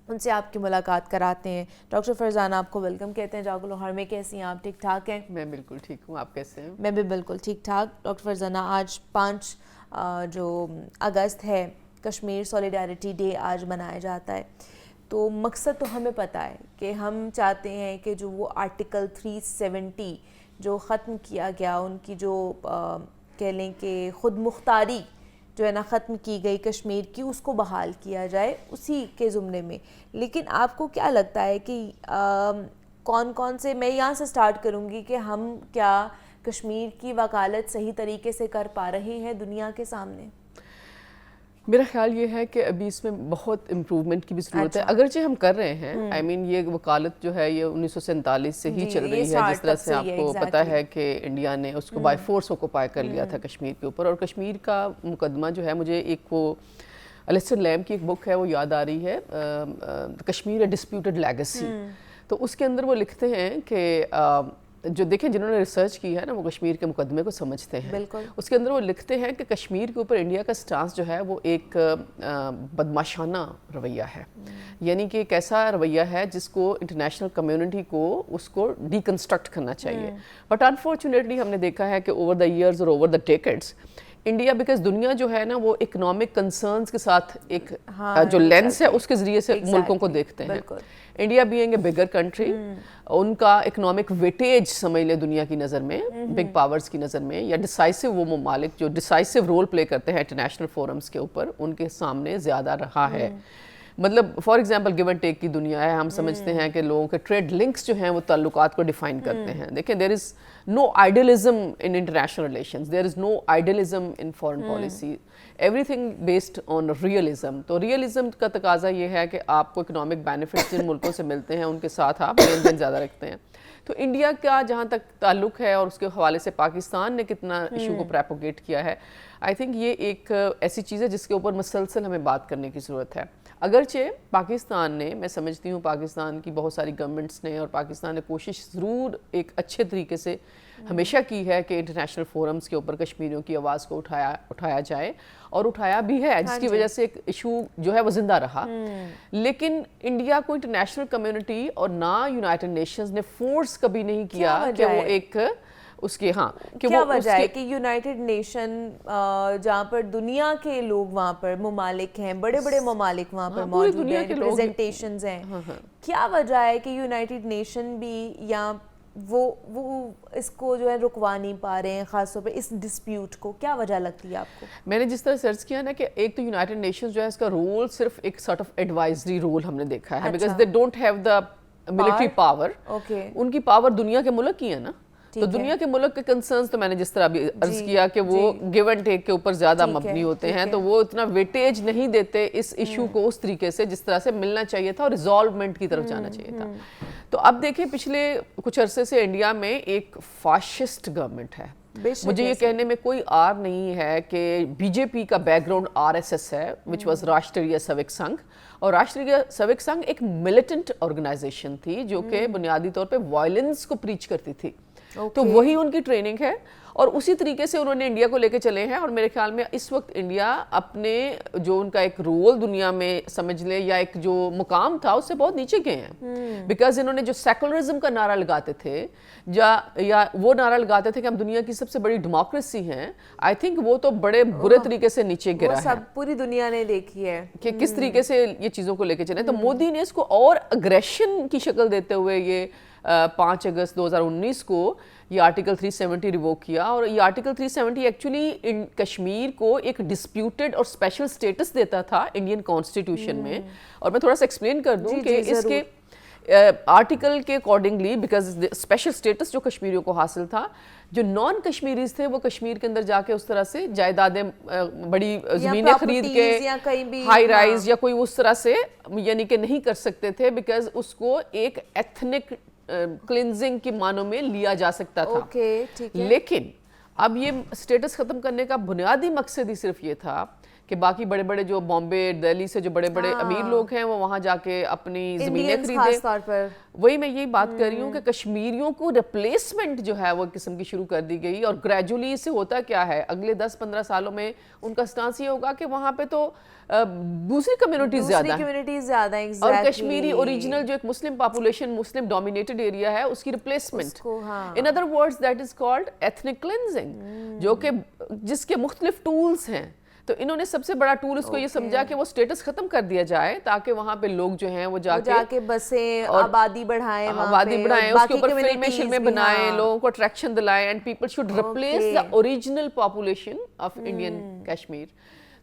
उनसे आपकी मुलाकात कराते हैं। डॉक्टर फरजाना, आपको वेलकम कहते हैं जागो लाहौर में। कैसी हैं आप? ठीक ठाक हैं? मैं बिल्कुल ठीक हूँ, आप कैसे हैं? मैं भी बिल्कुल ठीक ठाक। डॉक्टर फरजाना, आज 5 जो अगस्त है, कश्मीर सॉलिडारिटी डे आज मनाया जाता है। तो मकसद तो हमें पता है कि हम चाहते हैं कि जो वो आर्टिकल 370 जो ख़त्म किया गया, उनकी जो कह लें कि ख़ुद मुख्तारी जो है ना ख़त्म की गई कश्मीर की, उसको बहाल किया जाए उसी के ज़ुमरे में। लेकिन आपको क्या लगता है कि कौन कौन से, मैं यहाँ से स्टार्ट करूँगी कि हम क्या कश्मीर की वकालत सही तरीके से कर पा रहे हैं दुनिया के सामने? मेरा ख्याल ये है कि अभी इसमें बहुत इम्प्रूवमेंट की भी ज़रूरत है, अगरचे हम कर रहे हैं। आई मीन ये वकालत जो है ये 1947 से ही चल रही है, जिस तरह से आपको पता है कि इंडिया ने उसको बाय फोर्स ऑक्युपाई कर लिया था कश्मीर के ऊपर। और कश्मीर का मुकदमा जो है, मुझे एक वो एलिस्टर लैम की एक बुक है वो याद आ रही है, कश्मीर ए डिस्प्यूटेड लेगेसी। तो उसके अंदर वो लिखते हैं कि जो देखें जिन्होंने रिसर्च की है ना वो कश्मीर के मुकदमे को समझते हैं। बिल्कुल। उसके अंदर वो लिखते हैं कि कश्मीर के ऊपर इंडिया का स्टांस जो है वो एक बदमाशाना रवैया है, यानी कि एक ऐसा रवैया है जिसको इंटरनेशनल कम्युनिटी को उसको डिकन्स्ट्रक्ट करना चाहिए। बट अनफॉर्चुनेटली हमने देखा है कि ओवर द ईयर्स और over the decades India, because दुनिया जो है ना वो इकोनॉमिक कंसर्न्स के साथ एक जो लेंस है उसके ज़रिए से मुल्कों को देखते हैं। India being a bigger country, उनका इकोनॉमिक वेटेज समझ ले दुनिया की नज़र में, बिग पावर्स की नज़र में, या डिसाइसिव वो ममालिक जो डिसाइसिव रोल प्ले करते हैं इंटरनेशनल फोरम्स के ऊपर, उनके सामने ज़्यादा रहा है। मतलब for example give and take की दुनिया है, हम समझते हैं कि लोगों के ट्रेड लिंक्स जो हैं वो ताल्लुकात को डिफाइन करते हैं। देखिए, there is no idealism in international relations, there is no idealism in foreign policy, everything based on realism. तो रियलिज्म का तकाजा ये है कि आपको इकोनॉमिक बेनिफिट्स जिन मुल्कों से मिलते हैं उनके साथ आप लेन देन ज़्यादा रखते हैं। तो इंडिया का जहाँ तक ताल्लुक है और उसके हवाले से पाकिस्तान ने कितना इशू को प्रेपोगेट किया है, आई थिंक ये एक ऐसी चीज़ है जिसके ऊपर मुसलसल हमें बात करने की ज़रूरत है। अगरचे पाकिस्तान ने, मैं समझती हूँ पाकिस्तान की बहुत सारी गवर्नमेंट्स ने और पाकिस्तान ने कोशिश ज़रूर एक अच्छे तरीके से हमेशा की है कि इंटरनेशनल फोरम्स के ऊपर कश्मीरियों की आवाज़ को उठाया जाए, और उठाया भी है, जिसकी वजह से एक इशू जो है वो जिंदा रहा। लेकिन इंडिया को इंटरनेशनल कम्युनिटी और ना यूनाइटेड नेशंस ने फोर्स कभी नहीं किया कि वो एक उसके कि क्या वजह है कि यूनाइटेड नेशन जहाँ पर दुनिया के लोग वहाँ पर ममालिक हैं, बड़े बड़े ममालिक वहाँ पर मौजूद हैं, रिप्रेजेंटेशंस हैं, क्या वजह है कि यूनाइटेड नेशन भी या वो इसको जो है रुकवा नहीं पा रहे हैं, खासतौर पर इस डिस्प्यूट को? क्या वजह लगती है आपको? मैंने जिस तरह सर्च किया ना कि एक तो यूनाइटेड नेशंस जो है इसका रोल सिर्फ एक सॉर्ट ऑफ एडवाइजरी रोल हमने देखा है, because they don't have the military power. उनकी पावर दुनिया के मुल्क की है ना, तो दुनिया के मुल्क के कंसर्न्स तो मैंने जिस तरह अभी अर्ज किया कि वो गिव एंड टेक के ऊपर ज़्यादा मबनी होते हैं, तो वो इतना वेटेज नहीं देते इस इशू को उस तरीके से जिस तरह से मिलना चाहिए था और रिजॉल्वमेंट की तरफ जाना चाहिए था। तो अब देखें, पिछले कुछ अरसे से इंडिया में एक फाशिस्ट गवर्नमेंट है। मुझे ये कहने में कोई आर नहीं है कि बीजेपी का बैकग्राउंड आरएसएस है, विच वाज राष्ट्रीय सैनिक संघ, और राष्ट्रीय सैनिक संघ एक मिलिटेंट ऑर्गेनाइजेशन थी जो कि बुनियादी तौर पे वायलेंस को प्रीच करती थी। तो वही उनकी ट्रेनिंग है और उसी तरीके से उन्होंने इंडिया को लेके चले हैं। और मेरे ख्याल में इस वक्त इंडिया अपने जो उनका एक रोल दुनिया में समझ ले या एक जो मुकाम था उससे बहुत नीचे गए हैं, बिकॉज इन्होंने जो सेकुलरिज्म का नारा लगाते थे या वो नारा लगाते थे कि हम दुनिया की सबसे बड़ी डेमोक्रेसी हैं, आई थिंक वो तो बड़े बुरे तरीके से नीचे गिरा है। पूरी दुनिया ने देखी है कि किस तरीके से ये चीज़ों को लेके चले। तो मोदी ने इसको और अग्रेशन की शक्ल देते हुए ये 5 अगस्त 2019 को ये आर्टिकल 370 रिवोक किया, और ये आर्टिकल 370 एक्चुअली कश्मीर को एक डिस्प्यूटेड और स्पेशल स्टेटस देता था इंडियन कॉन्स्टिट्यूशन में। और मैं थोड़ा सा एक्सप्लेन कर दूं कि इसके आर्टिकल के अकॉर्डिंगली, बिकॉज स्पेशल स्टेटस जो कश्मीरियों को हासिल था, जो नॉन कश्मीरीज थे वो कश्मीर के अंदर जाके उस तरह से जायदादें बड़ी ज़मीनें खरीद के हाई राइज या कोई उस तरह से यानी कि नहीं कर सकते थे, बिकॉज उसको एक एथनिक क्लिनजिंग के मानों में लिया जा सकता था। ठीक है। लेकिन अब ये स्टेटस ख़त्म करने का बुनियादी मकसद ही सिर्फ ये था कि बाकी बड़े बड़े जो बॉम्बे दिल्ली से जो बड़े बड़े अमीर लोग हैं वो वहाँ जाके अपनी ज़मीनें खरीदें। वही मैं यही बात कर रही हूँ कि कश्मीरियों को रिप्लेसमेंट जो है वो किस्म की शुरू कर दी गई, और ग्रेजुअली इससे होता क्या है, अगले 10-15 सालों में उनका स्टांस ये होगा कि वहाँ पे तो दूसरी कम्युनिटीज ज़्यादा हैं, और कश्मीरी ओरिजिनल जो एक Muslim population, Muslim dominated area है, उसकी replacement. In other words that is called ethnic cleansing, जो कि जिसके मुख्तलिफ टूल्स हैं। तो इन्होंने सबसे बड़ा टूल इसको ये समझा कि वो स्टेटस खत्म कर दिया जाए, ताकि वहाँ पे लोग जो हैं वो जाके बसें और आबादी बढ़ाएं, उसके ऊपर फिल्में बनाएं, लोगों को अट्रैक्शन दिलाएं, and people should replace the original population of Indian Kashmir,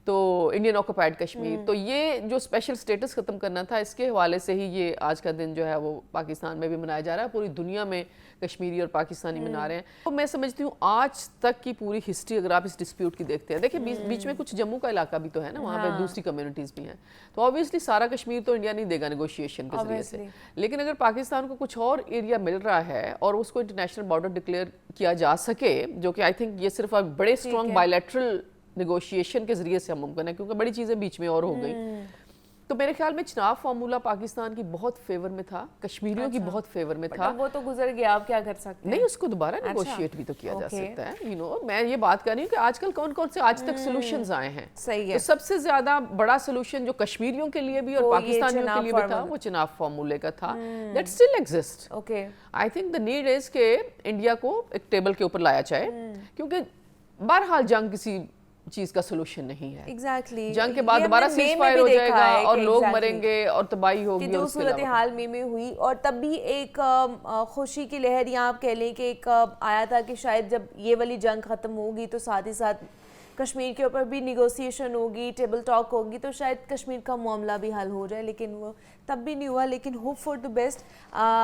तो इंडियन ऑक्युपाइड कश्मीर। तो ये जो स्पेशल स्टेटस खत्म करना था, इसके हवाले से ही ये आज का दिन जो है वो पाकिस्तान में भी मनाया जा रहा है, पूरी दुनिया में कश्मीरी और पाकिस्तानी मना रहे हैं। तो मैं समझती हूँ आज तक की पूरी हिस्ट्री अगर आप इस डिस्प्यूट की देखते हैं, देखिए बीच में कुछ जम्मू का इलाका भी तो है ना, वहाँ पे दूसरी कम्युनिटीज़ भी हैं, तो ऑब्वियसली सारा कश्मीर तो इंडिया नहीं देगा नेगोशिएशन के जरिए से। लेकिन अगर पाकिस्तान को कुछ और एरिया मिल रहा है और उसको इंटरनेशनल बॉर्डर डिक्लेयर किया जा सके, जो कि आई थिंक ये सिर्फ बड़े स्ट्रॉन्ग बायलैटरल नेगोशिएशन के जरिए से मुमकिन है, क्योंकि बड़ी चीज़ें बीच में और हो गई। तो मेरे ख्याल में चुनाव फार्मूला पाकिस्तान की बहुत फेवर में था, कश्मीरियों की बहुत फेवर में था। वो तो गुजर गया, आप क्या कर सकते हैं? नहीं, उसको दोबारा नेगोशिएट भी तो किया जा सकता है। यू नो, मैं ये बात कर रही हूँ कि आजकल कौन कौन से आज तक सॉल्यूशंस आए हैं। सही है। तो सबसे ज्यादा बड़ा सॉल्यूशन जो कश्मीरियों के लिए भी और पाकिस्तानियों के लिए भी था, वो चुनाव फार्मूले का था, that still exist. Okay, I think the need is के इंडिया को एक टेबल के ऊपर लाया जाए, क्योंकि बहरहाल जंग किसी चीज का सोल्यूशन नहीं है। एग्जैक्टली जंग के बाद दोबारा सीज़फायर हो जाएगा और लोग मरेंगे और तबाही होगी। जो सूरत हाल में हुई, और तब भी एक खुशी की लहर, या आप कह लें कि एक आया था कि शायद जब ये वाली जंग ख़त्म होगी तो साथ ही साथ कश्मीर के ऊपर भी निगोसिएशन होगी, टेबल टॉक होगी, तो शायद कश्मीर का मामला भी हल हो जाए, लेकिन वो तब भी नहीं हुआ। लेकिन होप फॉर द बेस्ट,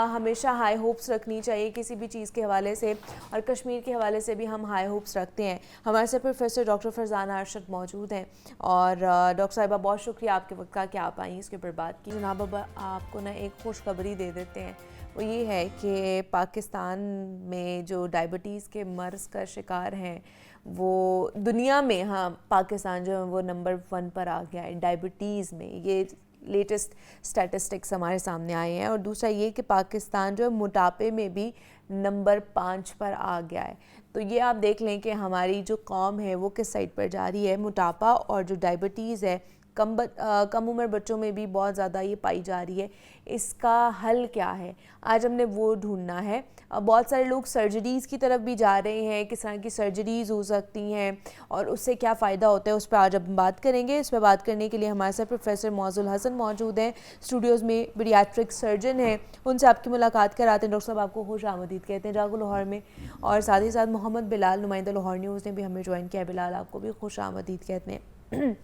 हमेशा हाई होप्स रखनी चाहिए किसी भी चीज़ के हवाले से, और कश्मीर के हवाले से भी हम हाई होप्स रखते हैं। हमारे साथ प्रोफेसर डॉक्टर फरजाना अरशद मौजूद हैं, और डॉक्टर साहिबा बहुत शुक्रिया आपके वक्त का कि आप आई इसके ऊपर बात की। जनाब बाबा, आपको ना एक खुशखबरी दे देते हैं, वो ये है कि पाकिस्तान में जो डायबिटीज़ के मर्ज़ का शिकार हैं वो दुनिया में, हाँ, पाकिस्तान जो है वो नंबर 1 पर आ गया है डायबिटीज़ में। ये लेटेस्ट स्टैटिस्टिक्स हमारे सामने आए हैं। और दूसरा ये कि पाकिस्तान जो है मोटापे में भी नंबर 5 पर आ गया है। तो ये आप देख लें कि हमारी जो कौम है वो किस साइड पर जा रही है। मोटापा और जो डायबिटीज़ है कम उम्र बच्चों में भी बहुत ज़्यादा ये पाई जा रही है। इसका हल क्या है, आज हमने वो ढूंढना है। बहुत सारे लोग सर्जरीज़ की तरफ भी जा रहे हैं, किस तरह की सर्जरीज़ हो सकती हैं और उससे क्या फ़ायदा होता है, उस पर आज अब बात करेंगे। इस पर बात करने के लिए हमारे साथ प्रोफेसर मौजुल हसन मौजूद हैं, स्टूडियोज़ में पीडियाट्रिक सर्जन हैं। उनसे आपकी मुलाकात कराते हैं। डॉक्टर साहब आपको खुश आमदीद कहते हैं जागो लाहौर में। और साथ ही साथ मोहम्मद बिलाल, नुमाइंदा लाहौर न्यूज़ ने भी हमें ज्वाइन किया। बिलाल, आपको भी खुश आमदीद कहते हैं।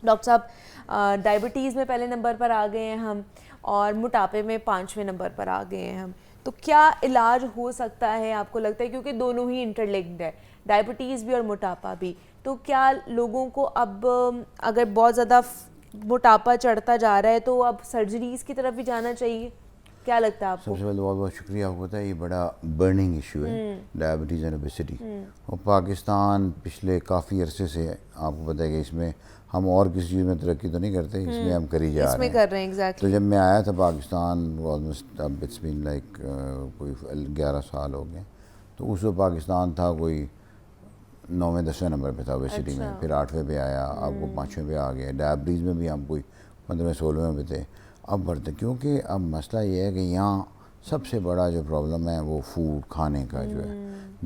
डॉक्टर साहब, डायबिटीज़ में पहले नंबर पर आ गए हैं हम, और मोटापे में 5वें नंबर पर आ गए हैं हम। तो क्या इलाज हो सकता है आपको लगता है, क्योंकि दोनों ही इंटरलिंक्ड है, डायबिटीज़ भी और मोटापा भी। तो क्या लोगों को अब अगर बहुत ज़्यादा मोटापा चढ़ता जा रहा है तो अब सर्जरीज़ की तरफ भी जाना चाहिए, क्या लगता है आपको? सबसे पहले बहुत बहुत शुक्रिया। आपको पता है ये बड़ा बर्निंग इशू है डायबिटीज़ एंड ओबेसिटी, और पाकिस्तान पिछले काफ़ी अरसे से आपको पता है कि इसमें हम और किसी चीज़ में तरक्की तो नहीं करते, इसमें हम करी जा रहे हैं। कर रहे हैं exactly। तो जब मैं आया था पाकिस्तान, ऑलमोस्ट अब इट्स बीन लाइक कोई 11 साल हो गए, तो उस वक्त पाकिस्तान था कोई 9वें-10वें नंबर पे था ओबेसिटी में, फिर 8वें पे आया, अब वो 5वें पे आ गया। डायबिटीज़ में भी हम कोई 15वें-16वें पे थे, अब बढ़ते, क्योंकि अब मसला ये है कि यहाँ सबसे बड़ा जो प्रॉब्लम है वो फूड, खाने का जो है।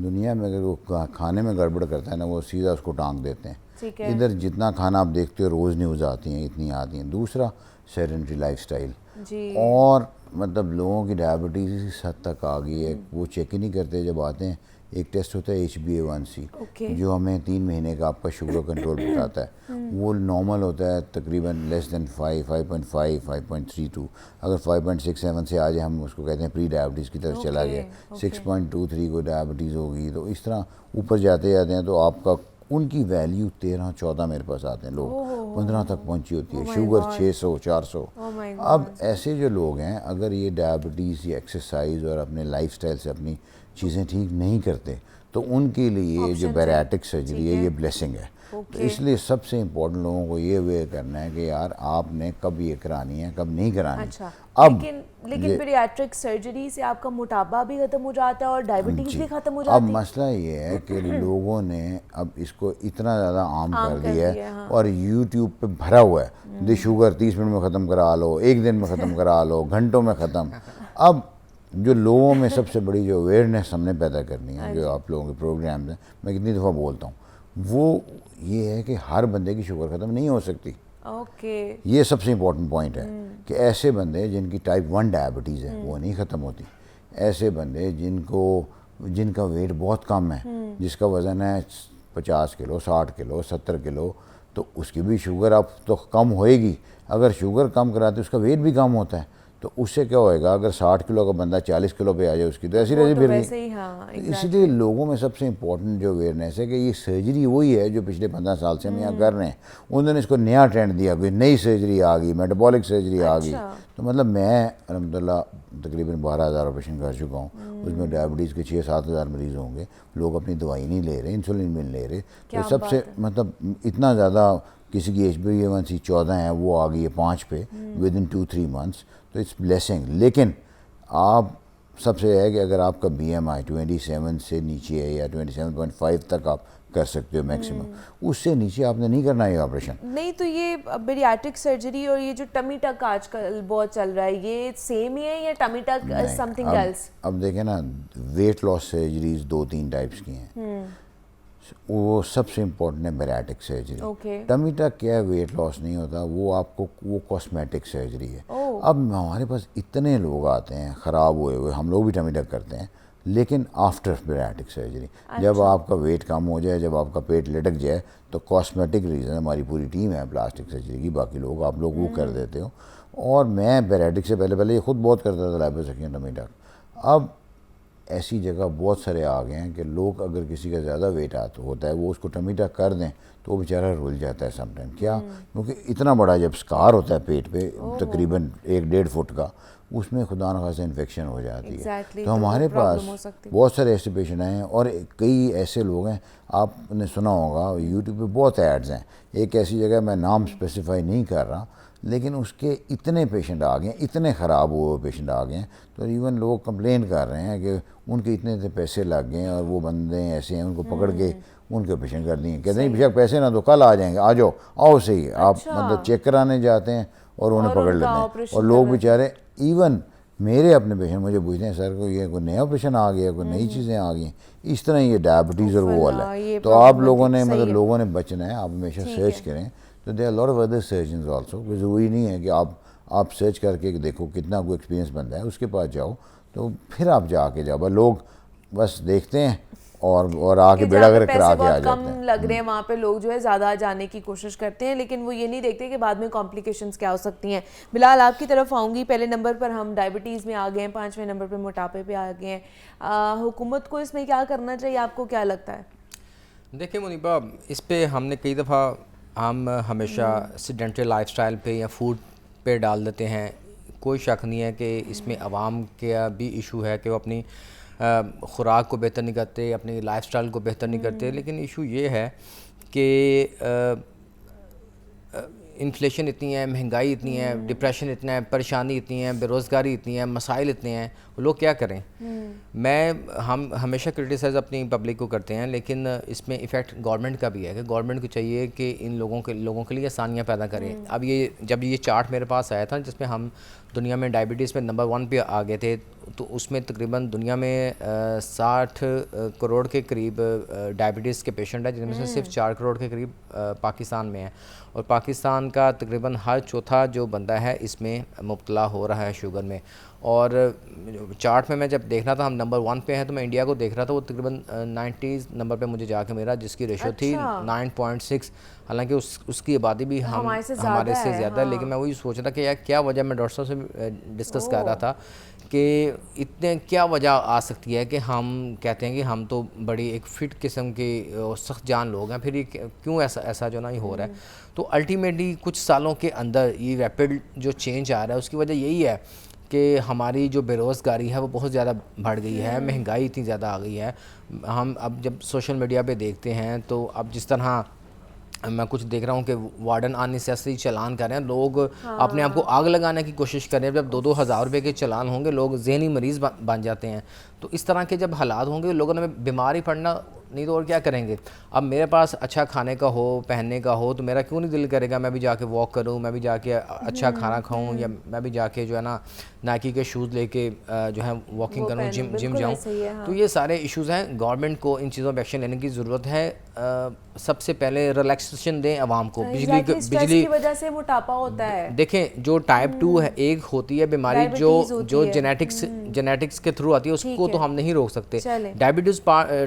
दुनिया में अगर वो खाने में गड़बड़ करता है ना, वो सीधा उसको टांग देते हैं। इधर जितना खाना आप देखते हो, रोज़ न्यूज़ आती हैं, इतनी आती हैं। दूसरा सेडेंटरी लाइफस्टाइल, और मतलब लोगों की डायबिटीज़ इस हद तक आ गई है, वो चेक ही नहीं करते जब आते हैं। एक टेस्ट होता है HbA1c, जो हमें 3 महीने का आपका शुगर कंट्रोल बताता है। वो नॉर्मल होता है तकरीबन लेस देन 5, 5.5, 5.32। अगर 5.67 से आज हम उसको कहते हैं प्री डायबिटीज़ की तरफ चला गया। 6.23 को डायबिटीज़ होगी, तो इस तरह ऊपर जाते जाते हैं तो आपका उनकी वैल्यू 13-14 मेरे पास आते हैं, लोग 15 तक पहुंची होती है, शुगर 600, 400। अब ऐसे जो लोग हैं, अगर ये डायबिटीज़ या एक्सरसाइज और अपने लाइफस्टाइल से अपनी चीज़ें ठीक नहीं करते, तो उनके लिए जो बैरिएट्रिक सर्जरी है ये ब्लेसिंग है। तो इसलिए सबसे इम्पोर्टेंट लोगों को ये वे करना है कि यार आपने कब ये करानी है, कब नहीं करानी। अच्छा, अब लेकिन बैरिएट्रिक सर्जरी से आपका मोटापा भी खत्म हो जाता है और डायबिटीज भी खत्म हो जाती है। अब मसला ये है कि लोगों ने अब इसको इतना ज़्यादा आम कर दिया है, हाँ। और यूट्यूब पे भरा हुआ है दी शुगर 30 मिनट में ख़त्म करा लो, 1 दिन में ख़त्म करा लो, घंटों में ख़त्म। अब जो लोगों में सबसे बड़ी जो अवेयरनेस हमने पैदा करनी है, जो आप लोगों के प्रोग्राम हैं, मैं कितनी दफ़ा बोलता हूँ, वो ये है कि हर बंदे की शुगर ख़त्म नहीं हो सकती। ये सबसे इम्पोर्टेंट पॉइंट है कि ऐसे बंदे जिनकी टाइप 1 डायबिटीज़ है वो नहीं ख़त्म होती। ऐसे बंदे जिनका वेट बहुत कम है, जिसका वज़न है 50 किलो, 60 किलो, 70 किलो, तो उसकी भी शुगर अब तो कम होएगी। अगर शुगर कम कराते उसका वेट भी कम होता है, तो उससे क्या होएगा, अगर 60 किलो का बंदा 40 किलो पे आ जाए उसकी तो ऐसी रही फिर नहीं। इसलिए लोगों में सबसे इम्पोर्टेंट जो अवेयरनेस है कि ये सर्जरी वही है जो पिछले 15 साल से हम यहाँ कर रहे हैं। उन्होंने इसको नया ट्रेंड दिया, कोई नई सर्जरी आ गई, मेटाबॉलिक सर्जरी आ गई। तो मतलब मैं अलहमदुलिल्लाह तकरीबन 12,000 ऑपरेशन कर चुका हूँ, उसमें डायबिटीज़ के 6-7 हज़ार मरीज़ होंगे। लोग अपनी दवाई नहीं ले रहे, इंसुलिन भी नहीं ले रहे। तो सबसे मतलब इतना ज़्यादा, किसी की HbA1c 14 है, वो आ गई है 5 पे विद इन 2-3 मंथ्स, तो इट्स ब्लेसिंग। लेकिन आप सबसे है कि अगर आपका BMI 27 से नीचे है या 27.5 तक आप कर सकते हो मैक्सिमम, उससे नीचे आपने नहीं करना है ऑपरेशन। नहीं, तो ये बैरिएट्रिक सर्जरी और ये जो टमी टक आजकल बहुत चल रहा है, ये सेम ही है या टमी टक समथिंग एल्स? अब देखें ना, वेट लॉस सर्जरीज 2-3 टाइप्स की हैं। वो सबसे इम्पोर्टेंट है बैरिएट्रिक सर्जरी। टमी टक क्या है, वेट लॉस नहीं होता, वो कॉस्मेटिक सर्जरी है। अब हमारे पास इतने लोग आते हैं ख़राब हुए हुए, हम लोग भी टमी टक करते हैं, लेकिन आफ्टर बैरिएट्रिक सर्जरी। जब आपका वेट कम हो जाए, जब आपका पेट लटक जाए, तो कॉस्मेटिक रीज़न, हमारी पूरी टीम है प्लास्टिक सर्जरी की, बाकी लोग आप लोग वो कर देते हो। और मैं बैरिएट्रिक से पहले ये खुद बहुत करता था, लाइपोसक्शन, टमी टक। अब ऐसी जगह बहुत सारे आ गए हैं कि लोग, अगर किसी का ज़्यादा वेट होता है, वो उसको टमी टक कर दें तो वो बेचारा रुल जाता है समटाइम। क्या? क्योंकि इतना बड़ा जब स्कार होता है पेट पे, तकरीबन 1-1.5 फुट का, उसमें खुदा न खासा इन्फेक्शन हो जाती है। तो हमारे पास बहुत सारे ऐसे पेशेंट आए हैं, और कई ऐसे लोग हैं, आपने सुना होगा यूट्यूब पे बहुत एड्स हैं। एक ऐसी जगह, मैं नाम स्पेसिफाई नहीं कर रहा, लेकिन उसके इतने पेशेंट आ गए, इतने ख़राब हुए पेशेंट आ गए हैं, तो इवन लोग कंप्लेन कर रहे हैं कि उनके इतने पैसे लग गए हैं और वो बंदे ऐसे हैं, उनको पकड़ के उनके ऑपरेशन कर दिए। कहते हैं बेशक पैसे ना तो कल आ जाएंगे, आ जाओ, आओ सही। आप मतलब चेक कराने जाते हैं और उन्हें पकड़ लेते हैं। और लोग बेचारे, इवन मेरे अपने पेशेंट मुझे पूछते हैं, सर को ये कोई नया ऑपरेशन आ गया, कोई नई चीज़ें आ गई। इस तरह ये डायबिटीज़ और वो वाला है। तो आप लोगों ने मतलब लोगों ने बचना है, आप हमेशा सर्च करें। तो there are lot of other surgeons also. ज़रूरी नहीं है कि आप सर्च करके देखो कितना कोई एक्सपीरियंस बनता है, उसके पास जाओ, तो फिर आप जाके जाओ। लोग बस देखते हैं और आके बेड़ा गर्क करा के आ जाते हैं। कम लग रहे हैं वहाँ पे लोग जो है ज़्यादा जाने की कोशिश करते हैं, लेकिन वो ये नहीं देखते कि बाद में कॉम्प्लिकेशंस क्या हो सकती हैं। बिलाल, आपकी तरफ आऊँगी। पहले नंबर पर हम डायबिटीज़ में आ गए हैं, 5वें नंबर पर मोटापे पे आ गए हैं। हुकूमत को इसमें क्या करना चाहिए, आपको क्या लगता है? देखिए मुनीबा, इस पे हमने कई दफ़ा हम हमेशा सेडेंटरी लाइफस्टाइल पे या फूड पे डाल देते हैं। कोई शक नहीं है कि इसमें आवाम का भी इशू है कि वो अपनी ख़ुराक को बेहतर नहीं करते, अपनी लाइफस्टाइल को बेहतर नहीं करते। लेकिन इशू ये है कि इन्फ्लेशन इतनी है, महंगाई इतनी है, डिप्रेशन इतना है, परेशानी इतनी है, बेरोज़गारी इतनी है, मसाइल इतने हैं, लोग क्या करें? हम हमेशा क्रिटिसाइज़ अपनी पब्लिक को करते हैं, लेकिन इसमें इफ़ेक्ट गवर्नमेंट का भी है कि गवर्नमेंट को चाहिए कि इन लोगों के लिए आसानियाँ पैदा करें। अब जब ये चार्ट मेरे पास आया था जिसमें हम दुनिया में डायबिटीज़ में नंबर 1 पे आ गए थे, तो उसमें तकरीबन दुनिया में 60 करोड़ के करीब डायबिटीज़ के पेशेंट हैं, जिनमें से सिर्फ 4 करोड़ के करीब पाकिस्तान में है। और पाकिस्तान का तकरीबन हर चौथा जो बंदा है इसमें मुब्तला हो रहा है शुगर में। और चार्ट में मैं जब देख रहा था हम नंबर 1 पे हैं, तो मैं इंडिया को देख रहा था, वो तकरीबन 90 नंबर पे मुझे जाके मिला, जिसकी रेशो थी 9.6। हालांकि उसकी आबादी भी हमारे से ज़्यादा है, लेकिन मैं वही सोच रहा था कि यार क्या वजह, मैं डॉक्टर साहब से डिस्कस कर रहा था कि इतने क्या वजह आ सकती है कि हम कहते हैं कि हम तो बड़ी एक फ़िट किस्म के सख्त जान लोग हैं, फिर ये क्यों ऐसा जो ना ही हो रहा है। तो अल्टीमेटली कुछ सालों के अंदर ये रैपिड जो चेंज आ रहा है, उसकी वजह यही है कि हमारी जो बेरोज़गारी है वो बहुत ज़्यादा बढ़ गई है, महंगाई इतनी ज़्यादा आ गई है। हम अब जब सोशल मीडिया पे देखते हैं तो अब जिस तरह मैं कुछ देख रहा हूँ कि वार्डन अननेसेसरी चालान कर रहे हैं, लोग अपने आप को आग लगाने की कोशिश कर रहे हैं। जब 2-2 हज़ार रुपये के चालान होंगे, लोग ज़हनी मरीज़ बन जाते हैं। तो इस तरह के जब हालात होंगे, लोगों ने बीमार ही पड़ना, नहीं तो और क्या करेंगे। अब मेरे पास अच्छा खाने का हो, पहनने का हो, तो मेरा क्यों नहीं दिल करेगा मैं भी जाके वॉक करूं, मैं भी जाके अच्छा खाना खाऊं, या मैं भी जाके जो है ना नाइकी के शूज़ लेके जो है वॉकिंग करूं, जिम जाऊं। तो ये सारे इश्यूज़ हैं, गवर्नमेंट को इन चीज़ों पर एक्शन लेने की ज़रूरत है। सबसे पहले रिलैक्सेशन दें आवाम को। बिजली की वजह से मोटापा होता है। देखें, जो टाइप 2 है, एक होती है बीमारी जो जेनेटिक्स के थ्रू आती है, उसको तो हम नहीं रोक सकते। डायबिटीज़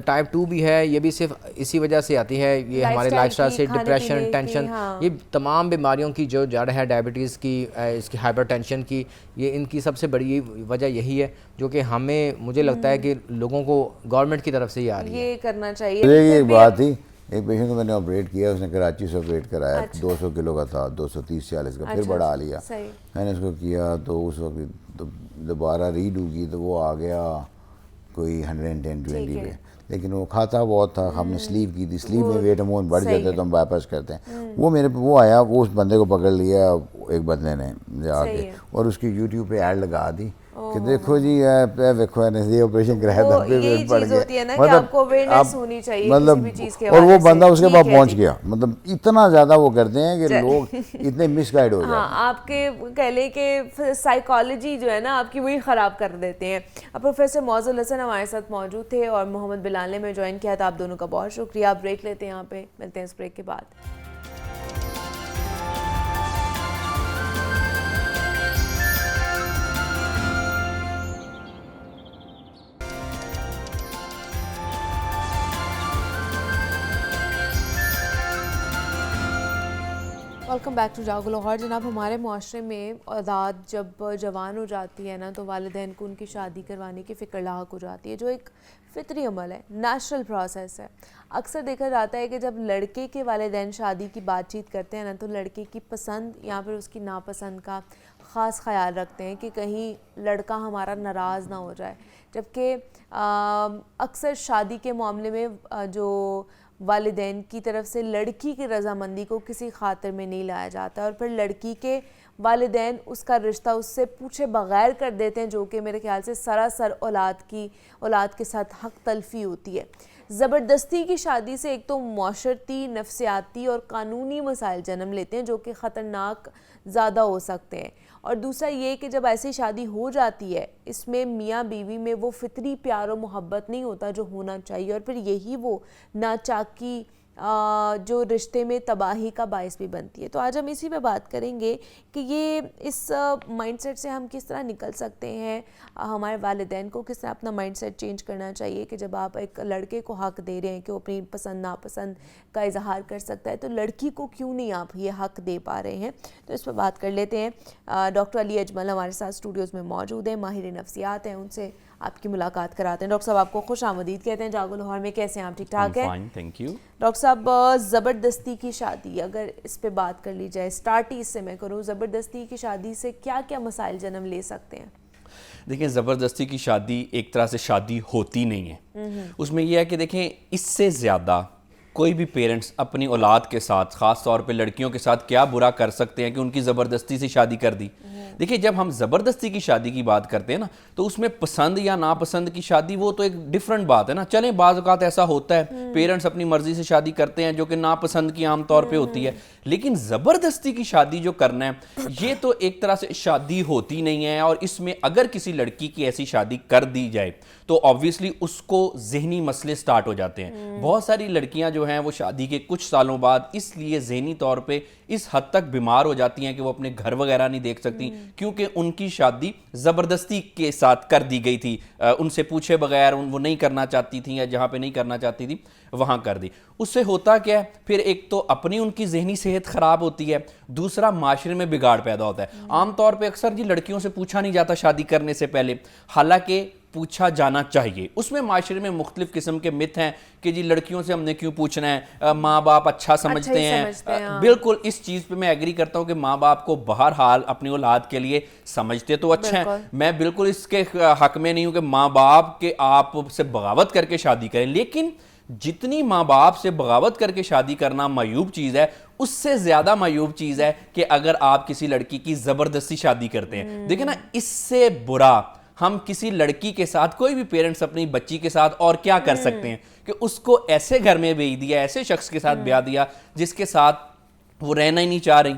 टाइप 2 भी है, ये भी सिर्फ इसी वजह से आती है, ये हमारे लाइफस्टाइल से, डिप्रेशन, टेंशन, ये तमाम बीमारियों की जो जड़ है डायबिटीज़ की, इसकी हाइपरटेंशन की, ये इनकी सबसे बड़ी वजह यही है, जो कि हमें, मुझे लगता है कि लोगों को गवर्नमेंट की तरफ से ही आ रही है। ये करना चाहिए। ये एक बात थी, एक पेशेंट को मैंने ऑपरेट किया, उसने कराची से ऑपरेट कराया। अच्छा। 200 किलो का था, 230-40 का। अच्छा। फिर बढ़ा लिया। मैंने उसको किया तो उस वक्त दोबारा रीड होगी तो वो आ गया कोई 110-120 पे, लेकिन वो खाता बहुत था। हमने स्लीव की थी, स्लीव में वेट अमाउंट बढ़ जाता है तो हम बाईपास करते हैं। वो आया, वो उस बंदे को पकड़ लिया एक बंदे ने जाके, और उसकी यूट्यूब पे ऐड लगा दी कि देखो जी देखो ये ऑपरेशन कराया था, फिर वेट बढ़ गया। मतलब और वो बंदा उसके बाद पहुंच गया। मतलब इतना ज़्यादा वो करते हैं कि लोग इतने मिसगाइड हो जाते हैं। आपके कह लें कि साइकोलॉजी जो है ना आपकी वही ख़राब कर देते हैं। अब प्रोफेसर मौज़ूल हसन हमारे साथ मौजूद थे और मोहम्मद बिलाल ने में ज्वाइन किया था। आप दोनों का बहुत शुक्रिया। ब्रेक लेते हैं, यहाँ पे मिलते हैं इस ब्रेक के बाद। वेलकम बैक टू जागो लाहौर। जनाब, हमारे मुआशरे में औलाद जब जवान हो जाती है ना, तो वालिदैन को उनकी शादी करवाने की फ़िक्र लाहक हो जाती है, जो एक फ़ितरी अमल है, नेचुरल प्रोसेस है। अक्सर देखा जाता है कि जब लड़के के वालिदैन शादी की बातचीत करते हैं ना, तो लड़के की पसंद या फिर उसकी नापसंद का ख़ास ख्याल रखते हैं कि कहीं लड़का हमारा नाराज़ ना हो जाए। जबकि अक्सर शादी के मामले में जो वालिदैन की तरफ से लड़की की रज़ामंदी को किसी खातिर में नहीं लाया जाता, और फिर लड़की के वालिदैन उसका रिश्ता उससे पूछे बगैर कर देते हैं, जो कि मेरे ख्याल से सरासर औलाद के साथ हक तलफी होती है। ज़बरदस्ती की शादी से एक तो माशरती, नफ्सियाती और कानूनी मसाइल जन्म लेते हैं, जो कि ख़तरनाक ज़्यादा हो सकते हैं। और दूसरा ये कि जब ऐसी शादी हो जाती है, इसमें मियाँ बीवी में वो फितरी प्यार और मोहब्बत नहीं होता जो होना चाहिए, और फिर यही वो नाचाकी जो रिश्ते में तबाही का बायस भी बनती है। तो आज हम इसी पे बात करेंगे कि ये इस माइंडसेट से हम किस तरह निकल सकते हैं, हमारे वालिदैन को किस तरह अपना माइंडसेट चेंज करना चाहिए कि जब आप एक लड़के को हक़ दे रहे हैं कि वो अपनी पसंद नापसंद का इजहार कर सकता है, तो लड़की को क्यों नहीं आप ये हक़ दे पा रहे हैं। तो इस पर बात कर लेते हैं। डॉक्टर अली अजमल हमारे साथ स्टूडियोज़ में मौजूद हैं, माहिर नफ्सियात हैं, उनसे आपकी मुलाकात कराते हैं। डॉक्टर साहब, आपको खुश आमदीद कहते हैं जागो लाहौर में। कैसे हैं आप? ठीक ठाक हैं? Thank you. डॉक्टर साहब, ज़बरदस्ती की शादी, अगर इस पे बात कर ली जाए, स्टार्ट ही इससे मैं करूँ, ज़बरदस्ती की शादी से क्या क्या मसाइल जन्म ले सकते हैं? देखिए, ज़बरदस्ती की शादी एक तरह से शादी होती नहीं है। उसमें यह है कि देखें, इससे ज़्यादा कोई भी पेरेंट्स अपनी औलाद के साथ, ख़ास तौर पे लड़कियों के साथ क्या बुरा कर सकते हैं कि उनकी ज़बरदस्ती से शादी कर दी। देखिए, जब हम ज़बरदस्ती की शादी की बात करते हैं ना, तो उसमें पसंद या नापसंद की शादी वो तो एक डिफरेंट बात है ना। चलें, बाज़ औक़ात ऐसा होता है पेरेंट्स अपनी मर्ज़ी से शादी करते हैं जो कि नापसंद की आम तौर पे होती है, लेकिन ज़बरदस्ती की शादी जो करना है, ये तो एक तरह से शादी होती नहीं है। और इसमें अगर किसी लड़की की ऐसी शादी कर दी जाए तो ऑब्वियसली उसको ज़हनी मसले स्टार्ट हो जाते हैं। बहुत सारी लड़कियां जो हैं वो शादी के कुछ सालों बाद इसलिए ज़हनी तौर पे इस हद तक बीमार हो जाती हैं कि वो अपने घर वगैरह नहीं देख सकती, क्योंकि उनकी शादी ज़बरदस्ती के साथ कर दी गई थी, उनसे पूछे बगैर वो नहीं करना चाहती थी या जहाँ पे नहीं करना चाहती थी वहाँ कर दी। उससे होता क्या है, फिर एक तो अपनी उनकी जहनी सेहत ख़राब होती है, दूसरा माशरे में बिगाड़ पैदा होता है। आमतौर पर अक्सर जी लड़कियों से पूछा नहीं जाता शादी करने से पहले, हालांकि पूछा जाना चाहिए। उसमें माशरे में मुख्तलिफ किस्म के मिथ हैं कि जी लड़कियों से हमने क्यों पूछना है, माँ बाप अच्छा समझते हैं। बिल्कुल इस चीज़ पे मैं एग्री करता हूँ कि माँ बाप को बहरहाल अपनी औलाद के लिए समझते तो अच्छा है, मैं बिल्कुल इसके हक में नहीं हूँ कि माँ बाप के आप से बगावत करके शादी करें, लेकिन जितनी माँ बाप से बगावत करके शादी करना मायूब चीज़ है, उससे ज़्यादा मायूब चीज़ है कि अगर आप किसी लड़की की ज़बरदस्ती शादी करते हैं। देखिए ना, इससे बुरा हम किसी लड़की के साथ, कोई भी पेरेंट्स अपनी बच्ची के साथ और क्या कर सकते हैं कि उसको ऐसे घर में भेज दिया, ऐसे शख्स के साथ ब्याह दिया जिसके साथ वो रहना ही नहीं चाह रही।